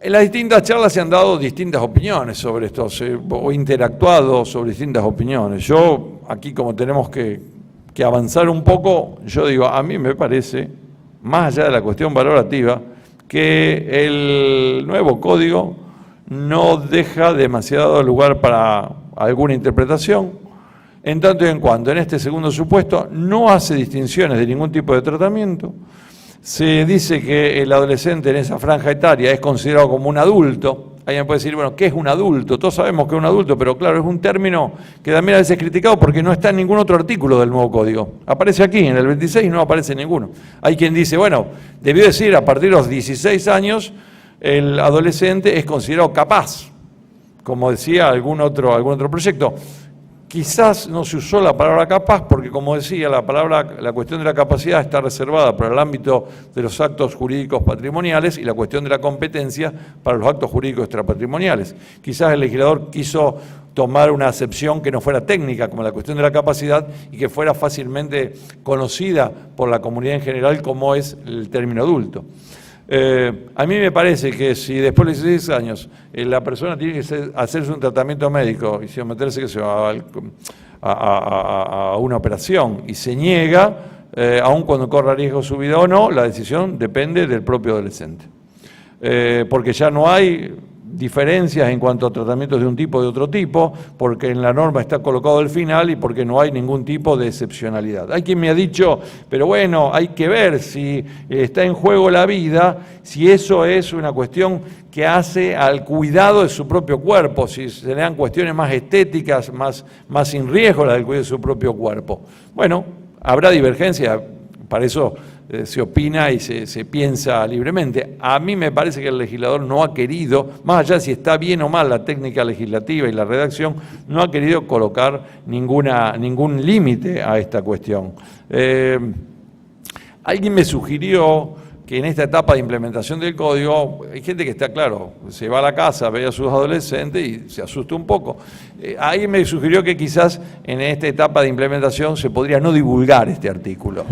En las distintas charlas se han dado distintas opiniones sobre esto, o interactuado sobre distintas opiniones. Yo, aquí como tenemos que avanzar un poco, yo digo, a mí me parece, más allá de la cuestión valorativa, que el nuevo código no deja demasiado lugar para alguna interpretación, en tanto y en cuanto en este segundo supuesto no hace distinciones de ningún tipo de tratamiento. Se dice que el adolescente en esa franja etaria es considerado como un adulto, Alguien puede decir, bueno, ¿qué es un adulto? Todos sabemos que es un adulto, pero claro, es un término que también a veces es criticado porque no está en ningún otro artículo del nuevo código. Aparece aquí, en el 26, y no aparece en ninguno. Hay quien dice, bueno, debió decir a partir de los 16 años el adolescente es considerado capaz, como decía algún otro proyecto. Quizás no se usó la palabra capaz porque, como decía, la cuestión de la capacidad está reservada para el ámbito de los actos jurídicos patrimoniales y la cuestión de la competencia para los actos jurídicos extrapatrimoniales. Quizás el legislador quiso tomar una acepción que no fuera técnica, como la cuestión de la capacidad, y que fuera fácilmente conocida por la comunidad en general como es el término adulto. A mí me parece que si después de 16 años la persona tiene que hacerse un tratamiento médico y someterse a una operación y se niega, aun cuando corra riesgo su vida o no, la decisión depende del propio adolescente. Porque ya no hay diferencias en cuanto a tratamientos de un tipo o de otro tipo, porque en la norma está colocado el final y porque no hay ningún tipo de excepcionalidad. Hay quien me ha dicho, pero bueno, hay que ver si está en juego la vida, si eso es una cuestión que hace al cuidado de su propio cuerpo, si se le dan cuestiones más estéticas, más sin riesgo la del cuidado de su propio cuerpo. Bueno, habrá divergencia, para eso se opina y se piensa libremente. A mí me parece que el legislador no ha querido, más allá de si está bien o mal la técnica legislativa y la redacción, no ha querido colocar ningún límite a esta cuestión. Alguien me sugirió que en esta etapa de implementación del código, hay gente que está claro, se va a la casa, ve a sus adolescentes y se asusta un poco. Alguien me sugirió que quizás en esta etapa de implementación se podría no divulgar este artículo.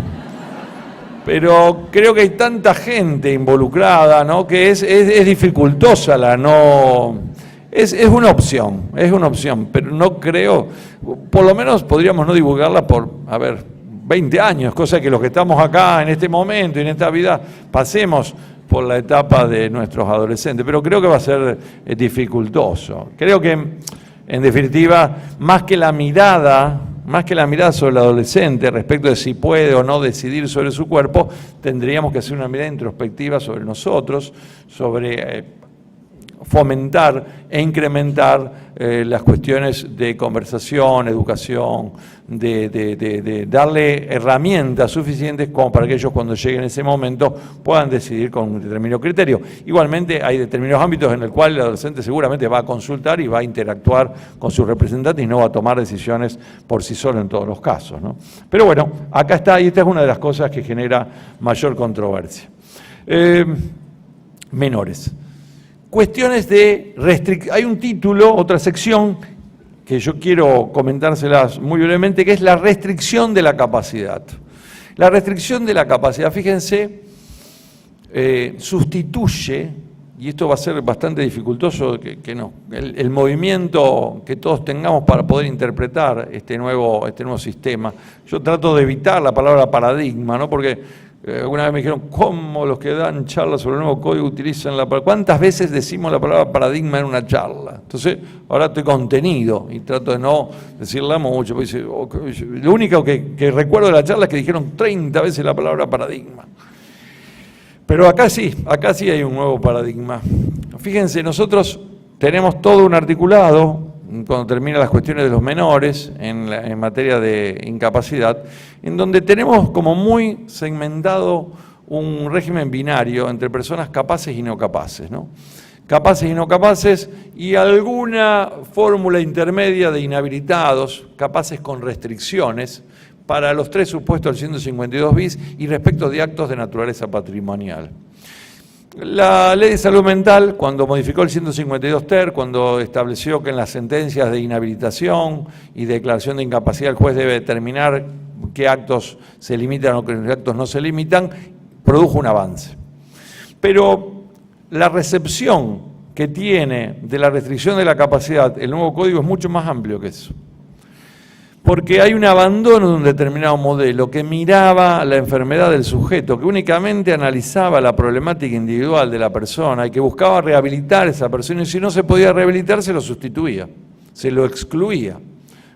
Pero creo que hay tanta gente involucrada, ¿no?, que es dificultosa la no... Es una opción, pero no creo, por lo menos podríamos no divulgarla por, 20 años, cosa que los que estamos acá en este momento y en esta vida pasemos por la etapa de nuestros adolescentes, pero creo que va a ser dificultoso. Creo que, en definitiva, más que la mirada sobre el adolescente respecto de si puede o no decidir sobre su cuerpo, tendríamos que hacer una mirada introspectiva sobre nosotros, sobre fomentar e incrementar las cuestiones de conversación, educación, de darle herramientas suficientes como para que ellos cuando lleguen ese momento puedan decidir con un determinado criterio. Igualmente hay determinados ámbitos en el cual el adolescente seguramente va a consultar y va a interactuar con sus representantes y no va a tomar decisiones por sí solo en todos los casos, ¿no? Pero bueno, acá está, y esta es una de las cosas que genera mayor controversia. Menores. Cuestiones de restricción. Hay un título, otra sección, que yo quiero comentárselas muy brevemente, que es la restricción de la capacidad. La restricción de la capacidad, fíjense, sustituye, y esto va a ser bastante dificultoso, el movimiento que todos tengamos para poder interpretar este nuevo sistema. Yo trato de evitar la palabra paradigma, ¿no?, porque alguna vez me dijeron, ¿cómo los que dan charlas sobre el nuevo código utilizan la palabra? ¿Cuántas veces decimos la palabra paradigma en una charla? Entonces, ahora estoy contenido y trato de no decirla mucho. Porque lo único que recuerdo de la charla es que dijeron 30 veces la palabra paradigma. Pero acá sí hay un nuevo paradigma. Fíjense, nosotros tenemos todo un articulado, cuando terminan las cuestiones de los menores en materia de incapacidad, en donde tenemos como muy segmentado un régimen binario entre personas capaces y no capaces, ¿no? Capaces y no capaces, y alguna fórmula intermedia de inhabilitados, capaces con restricciones, para los tres supuestos del 152 bis y respecto de actos de naturaleza patrimonial. La Ley de Salud Mental, cuando modificó el 152 ter, cuando estableció que en las sentencias de inhabilitación y declaración de incapacidad el juez debe determinar qué actos se limitan o qué actos no se limitan, produjo un avance. Pero la recepción que tiene de la restricción de la capacidad el nuevo código es mucho más amplio que eso. Porque hay un abandono de un determinado modelo que miraba la enfermedad del sujeto, que únicamente analizaba la problemática individual de la persona y que buscaba rehabilitar a esa persona, y si no se podía rehabilitar se lo sustituía, se lo excluía.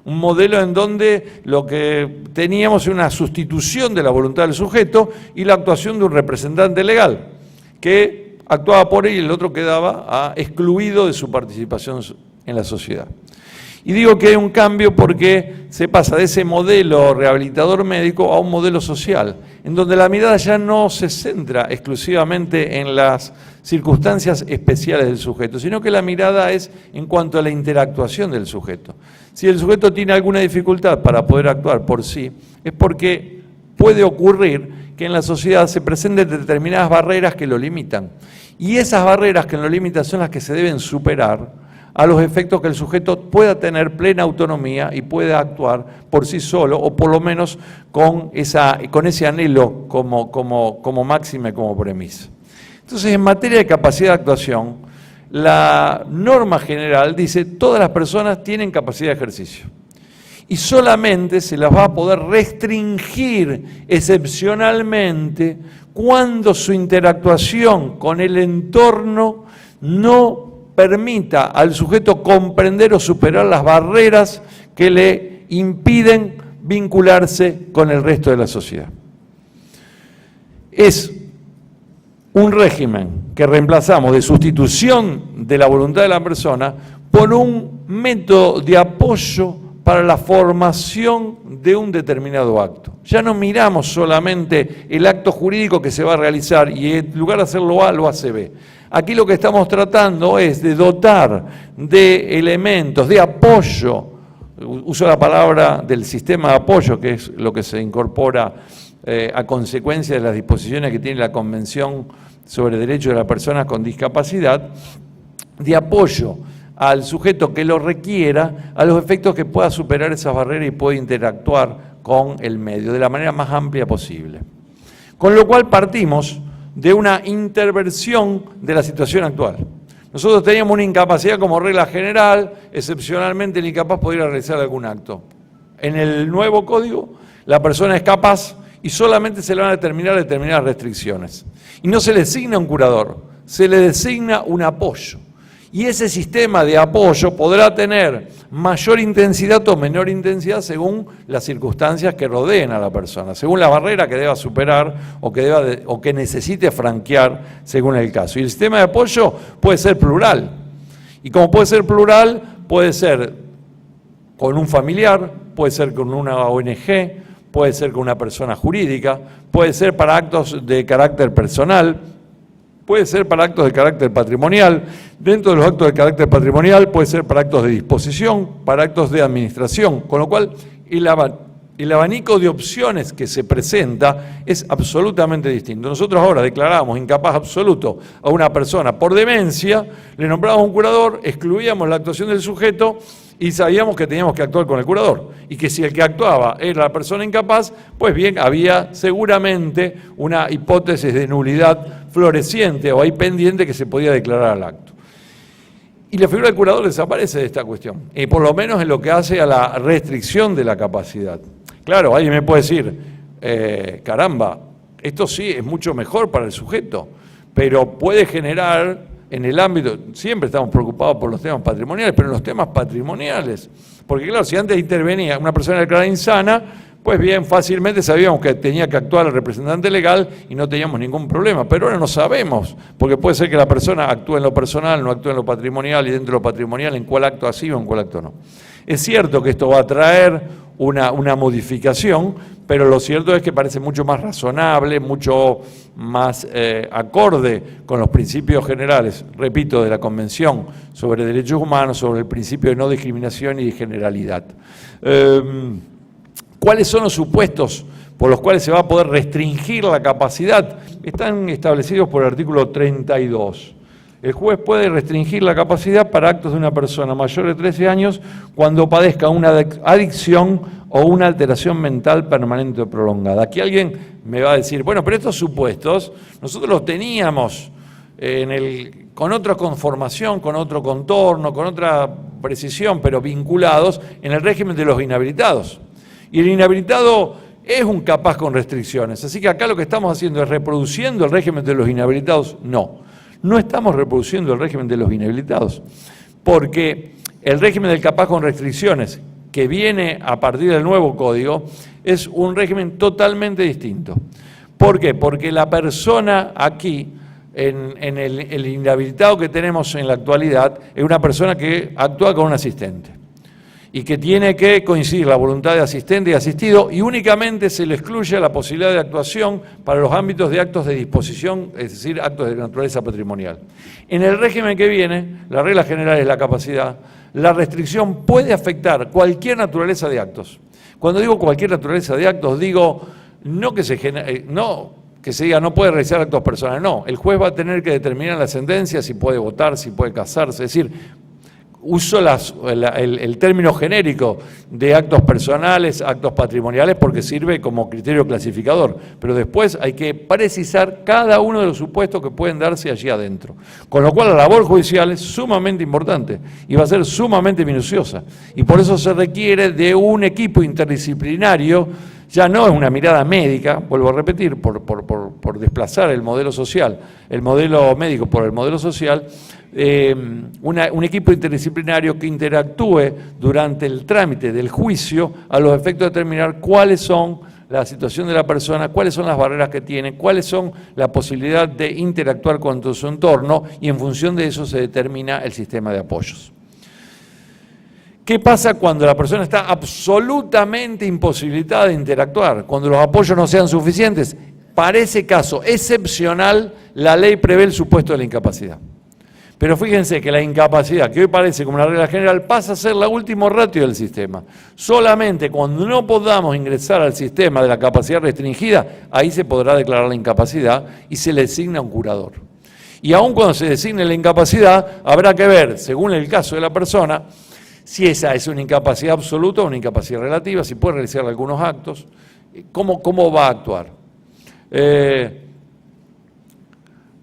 Un modelo en donde lo que teníamos era una sustitución de la voluntad del sujeto y la actuación de un representante legal, que actuaba por él y el otro quedaba excluido de su participación en la sociedad. Y digo que hay un cambio porque se pasa de ese modelo rehabilitador médico a un modelo social, en donde la mirada ya no se centra exclusivamente en las circunstancias especiales del sujeto, sino que la mirada es en cuanto a la interactuación del sujeto. Si el sujeto tiene alguna dificultad para poder actuar por sí, es porque puede ocurrir que en la sociedad se presenten determinadas barreras que lo limitan. Y esas barreras que lo limitan son las que se deben superar a los efectos que el sujeto pueda tener plena autonomía y pueda actuar por sí solo, o por lo menos con ese anhelo como máxima y como premisa. Entonces, en materia de capacidad de actuación, la norma general dice que todas las personas tienen capacidad de ejercicio. Y solamente se las va a poder restringir excepcionalmente cuando su interactuación con el entorno no permita al sujeto comprender o superar las barreras que le impiden vincularse con el resto de la sociedad. Es un régimen que reemplazamos de sustitución de la voluntad de la persona por un método de apoyo para la formación de un determinado acto. Ya no miramos solamente el acto jurídico que se va a realizar y en lugar de hacerlo A, lo hace B. Aquí lo que estamos tratando es de dotar de elementos de apoyo, uso la palabra del sistema de apoyo, que es lo que se incorpora a consecuencia de las disposiciones que tiene la Convención sobre Derechos de las Personas con Discapacidad, de apoyo al sujeto que lo requiera, a los efectos que pueda superar esas barreras y pueda interactuar con el medio de la manera más amplia posible. Con lo cual partimos de una interversión de la situación actual. Nosotros teníamos una incapacidad como regla general, excepcionalmente el incapaz podría realizar algún acto. En el nuevo código, la persona es capaz y solamente se le van a determinar determinadas restricciones. Y no se le designa un curador, se le designa un apoyo. Y ese sistema de apoyo podrá tener mayor intensidad o menor intensidad según las circunstancias que rodeen a la persona, según la barrera que deba superar o que necesite franquear según el caso. Y el sistema de apoyo puede ser plural. Y como puede ser plural, puede ser con un familiar, puede ser con una ONG, puede ser con una persona jurídica, puede ser para actos de carácter personal, puede ser para actos de carácter patrimonial, dentro de los actos de carácter patrimonial puede ser para actos de disposición, para actos de administración, con lo cual el abanico de opciones que se presenta es absolutamente distinto. Nosotros ahora declaramos incapaz absoluto a una persona por demencia, le nombramos un curador, excluíamos la actuación del sujeto y sabíamos que teníamos que actuar con el curador. Y que si el que actuaba era la persona incapaz, pues bien, había seguramente una hipótesis de nulidad floreciente o ahí pendiente que se podía declarar al acto. Y la figura del curador desaparece de esta cuestión, y por lo menos en lo que hace a la restricción de la capacidad. Claro, alguien me puede decir, caramba, esto sí es mucho mejor para el sujeto, pero puede generar en el ámbito, siempre estamos preocupados por los temas patrimoniales, pero en los temas patrimoniales, porque claro, si antes intervenía una persona declarada insana, pues bien, fácilmente sabíamos que tenía que actuar el representante legal y no teníamos ningún problema, pero ahora no sabemos, porque puede ser que la persona actúe en lo personal, no actúe en lo patrimonial, y dentro de lo patrimonial en cuál acto así o en cuál acto no. Es cierto que esto va a traer una modificación, pero lo cierto es que parece mucho más razonable, mucho más acorde con los principios generales, repito, de la Convención sobre Derechos Humanos, sobre el principio de no discriminación y de generalidad. ¿Cuáles son los supuestos por los cuales se va a poder restringir la capacidad? Están establecidos por el artículo 32. El juez puede restringir la capacidad para actos de una persona mayor de 13 años cuando padezca una adicción o una alteración mental permanente o prolongada. Aquí alguien me va a decir, bueno, pero estos supuestos nosotros los teníamos con otra conformación, con otro contorno, con otra precisión, pero vinculados en el régimen de los inhabilitados. Y el inhabilitado es un capaz con restricciones. Así que acá lo que estamos haciendo es reproduciendo el régimen de los inhabilitados. No estamos reproduciendo el régimen de los inhabilitados, porque el régimen del capaz con restricciones, que viene a partir del nuevo código, es un régimen totalmente distinto. ¿Por qué? Porque la persona aquí el inhabilitado que tenemos en la actualidad es una persona que actúa con un asistente y que tiene que coincidir la voluntad de asistente y asistido, y únicamente se le excluye la posibilidad de actuación para los ámbitos de actos de disposición, es decir, actos de naturaleza patrimonial. En el régimen que viene, la regla general es la capacidad. La restricción puede afectar cualquier naturaleza de actos. Cuando digo cualquier naturaleza de actos, digo no que se diga no puede realizar actos personales, no. El juez va a tener que determinar en la sentencia si puede votar, si puede casarse, es decir, uso el término genérico de actos personales, actos patrimoniales, porque sirve como criterio clasificador, pero después hay que precisar cada uno de los supuestos que pueden darse allí adentro. Con lo cual la labor judicial es sumamente importante y va a ser sumamente minuciosa. Y por eso se requiere de un equipo interdisciplinario. Ya no es una mirada médica, vuelvo a repetir, por desplazar el modelo social, el modelo médico por el modelo social, un equipo interdisciplinario que interactúe durante el trámite del juicio a los efectos de determinar cuáles son la situación de la persona, cuáles son las barreras que tiene, cuáles son la posibilidad de interactuar con su entorno, y en función de eso se determina el sistema de apoyos. ¿Qué pasa cuando la persona está absolutamente imposibilitada de interactuar? Cuando los apoyos no sean suficientes. Para ese caso excepcional, la ley prevé el supuesto de la incapacidad. Pero fíjense que la incapacidad, que hoy parece como una regla general, pasa a ser la última ratio del sistema. Solamente cuando no podamos ingresar al sistema de la capacidad restringida, ahí se podrá declarar la incapacidad y se le designa un curador. Y aun cuando se designe la incapacidad, habrá que ver, según el caso de la persona, si esa es una incapacidad absoluta o una incapacidad relativa, si puede realizar algunos actos, cómo va a actuar.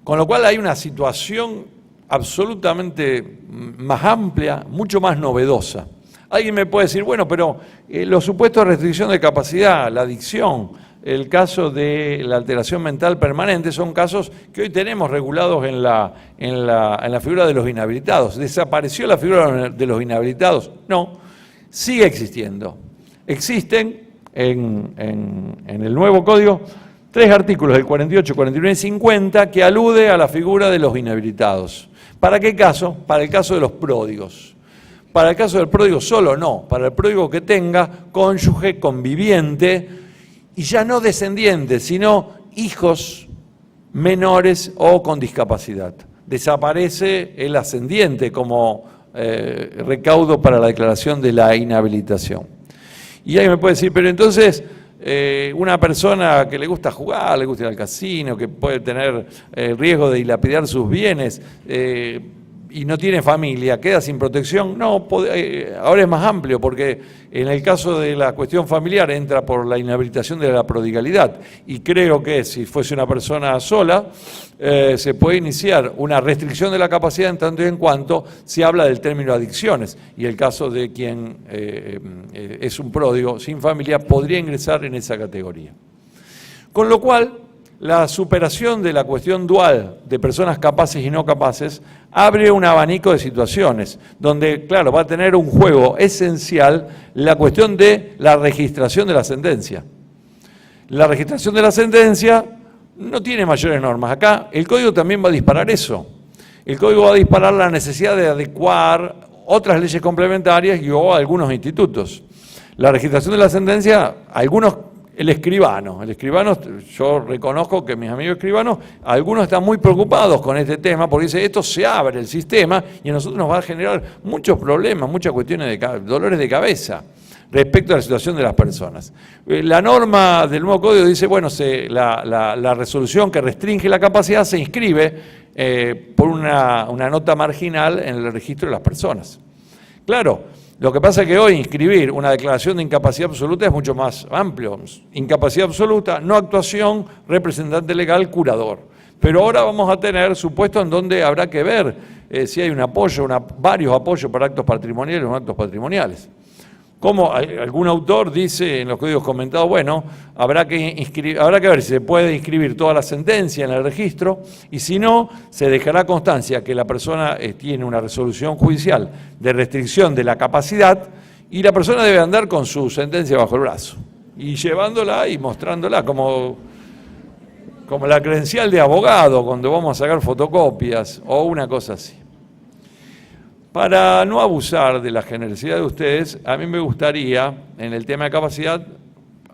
Con lo cual hay una situación absolutamente más amplia, mucho más novedosa. Alguien me puede decir, bueno, pero los supuestos de restricción de capacidad, la adicción, el caso de la alteración mental permanente, son casos que hoy tenemos regulados en la figura de los inhabilitados. ¿Desapareció la figura de los inhabilitados? No, sigue existiendo. Existen en el nuevo código 3 artículos, el 48, 49 y 50, que alude a la figura de los inhabilitados. ¿Para qué caso? Para el caso de los pródigos. Para el caso del pródigo solo no, para el pródigo que tenga cónyuge, conviviente, y ya no descendientes, sino hijos menores o con discapacidad. Desaparece el ascendiente como recaudo para la declaración de la inhabilitación. Y alguien me puede decir, pero entonces una persona que le gusta jugar, le gusta ir al casino, que puede tener riesgo de dilapidar sus bienes y no tiene familia, ¿queda sin protección? No, ahora es más amplio, porque en el caso de la cuestión familiar entra por la inhabilitación de la prodigalidad, y creo que si fuese una persona sola, se puede iniciar una restricción de la capacidad en tanto y en cuanto se habla del término adicciones, y el caso de quien es un pródigo sin familia podría ingresar en esa categoría. Con lo cual, la superación de la cuestión dual de personas capaces y no capaces abre un abanico de situaciones donde, claro, va a tener un juego esencial la cuestión de la registración de la sentencia. La registración de la sentencia no tiene mayores normas. Acá el Código también va a disparar eso. El Código va a disparar la necesidad de adecuar otras leyes complementarias y o algunos institutos. La registración de la sentencia, el escribano, yo reconozco que mis amigos escribanos, algunos están muy preocupados con este tema porque dicen, esto se abre el sistema y a nosotros nos va a generar muchos problemas, muchas cuestiones de dolores de cabeza respecto a la situación de las personas. La norma del nuevo código dice, bueno, la resolución que restringe la capacidad se inscribe por una nota marginal en el registro de las personas. Claro. Lo que pasa es que hoy inscribir una declaración de incapacidad absoluta es mucho más amplio. Incapacidad absoluta, no actuación, representante legal, curador. Pero ahora vamos a tener supuestos en donde habrá que ver si hay un apoyo, varios apoyos para actos patrimoniales o no actos patrimoniales. Como algún autor dice en los códigos comentados, bueno, habrá que ver si se puede inscribir toda la sentencia en el registro, y si no, se dejará constancia que la persona tiene una resolución judicial de restricción de la capacidad y la persona debe andar con su sentencia bajo el brazo y llevándola y mostrándola como como la credencial de abogado cuando vamos a sacar fotocopias o una cosa así. Para no abusar de la generosidad de ustedes, a mí me gustaría, en el tema de capacidad,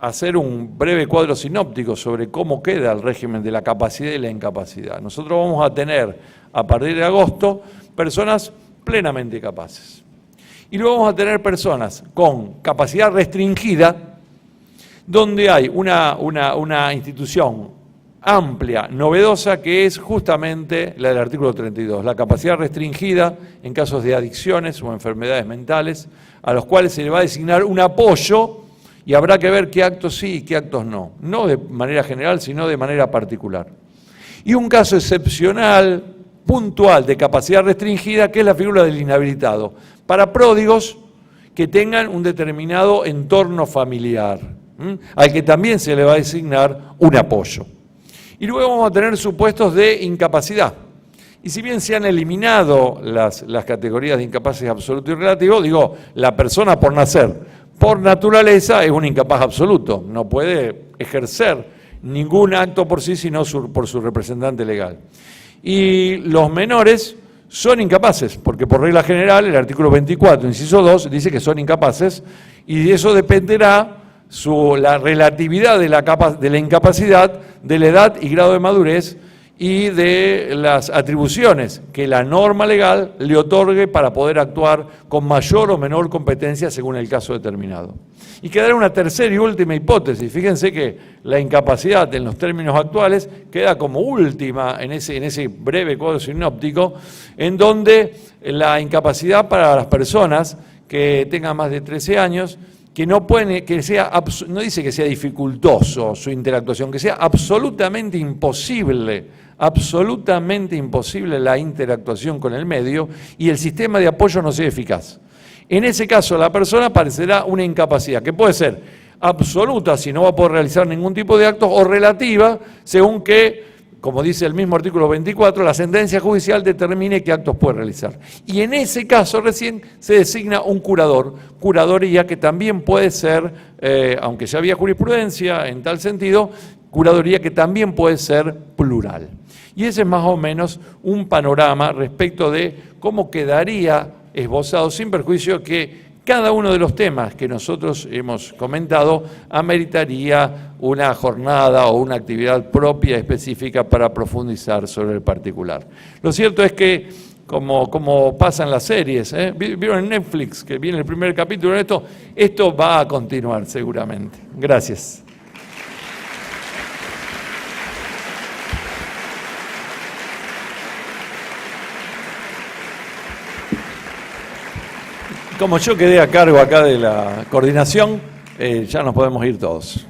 hacer un breve cuadro sinóptico sobre cómo queda el régimen de la capacidad y la incapacidad. Nosotros vamos a tener, a partir de agosto, personas plenamente capaces. Y luego vamos a tener personas con capacidad restringida, donde hay una institución amplia, novedosa, que es justamente la del artículo 32, la capacidad restringida en casos de adicciones o enfermedades mentales, a los cuales se le va a designar un apoyo y habrá que ver qué actos sí y qué actos no, no de manera general, sino de manera particular. Y un caso excepcional, puntual, de capacidad restringida, que es la figura del inhabilitado, para pródigos que tengan un determinado entorno familiar, al que también se le va a designar un apoyo. Y luego vamos a tener supuestos de incapacidad. Y si bien se han eliminado las categorías de incapacidad absoluto y relativo, digo, la persona por nacer, por naturaleza, es un incapaz absoluto. No puede ejercer ningún acto por sí, sino por su representante legal. Y los menores son incapaces, porque por regla general el artículo 24, inciso 2, dice que son incapaces, y de eso dependerá la relatividad de la incapacidad, de la edad y grado de madurez y de las atribuciones que la norma legal le otorgue para poder actuar con mayor o menor competencia según el caso determinado. Y quedará una tercera y última hipótesis. Fíjense que la incapacidad en los términos actuales queda como última en ese breve cuadro sinóptico, en donde la incapacidad para las personas que tengan más de 13 años, que no dice que sea dificultoso su interactuación, que sea absolutamente imposible la interactuación con el medio y el sistema de apoyo no sea eficaz. En ese caso la persona padecerá una incapacidad que puede ser absoluta si no va a poder realizar ningún tipo de actos o relativa según que, como dice el mismo artículo 24, la sentencia judicial determine qué actos puede realizar. Y en ese caso recién se designa un curaduría que también puede ser, aunque ya había jurisprudencia en tal sentido, curaduría que también puede ser plural. Y ese es más o menos un panorama respecto de cómo quedaría esbozado, sin perjuicio que cada uno de los temas que nosotros hemos comentado ameritaría una jornada o una actividad propia específica para profundizar sobre el particular. Lo cierto es que, como pasa en las series, vieron en Netflix que viene el primer capítulo de esto va a continuar seguramente. Gracias. Como yo quedé a cargo acá de la coordinación, ya nos podemos ir todos.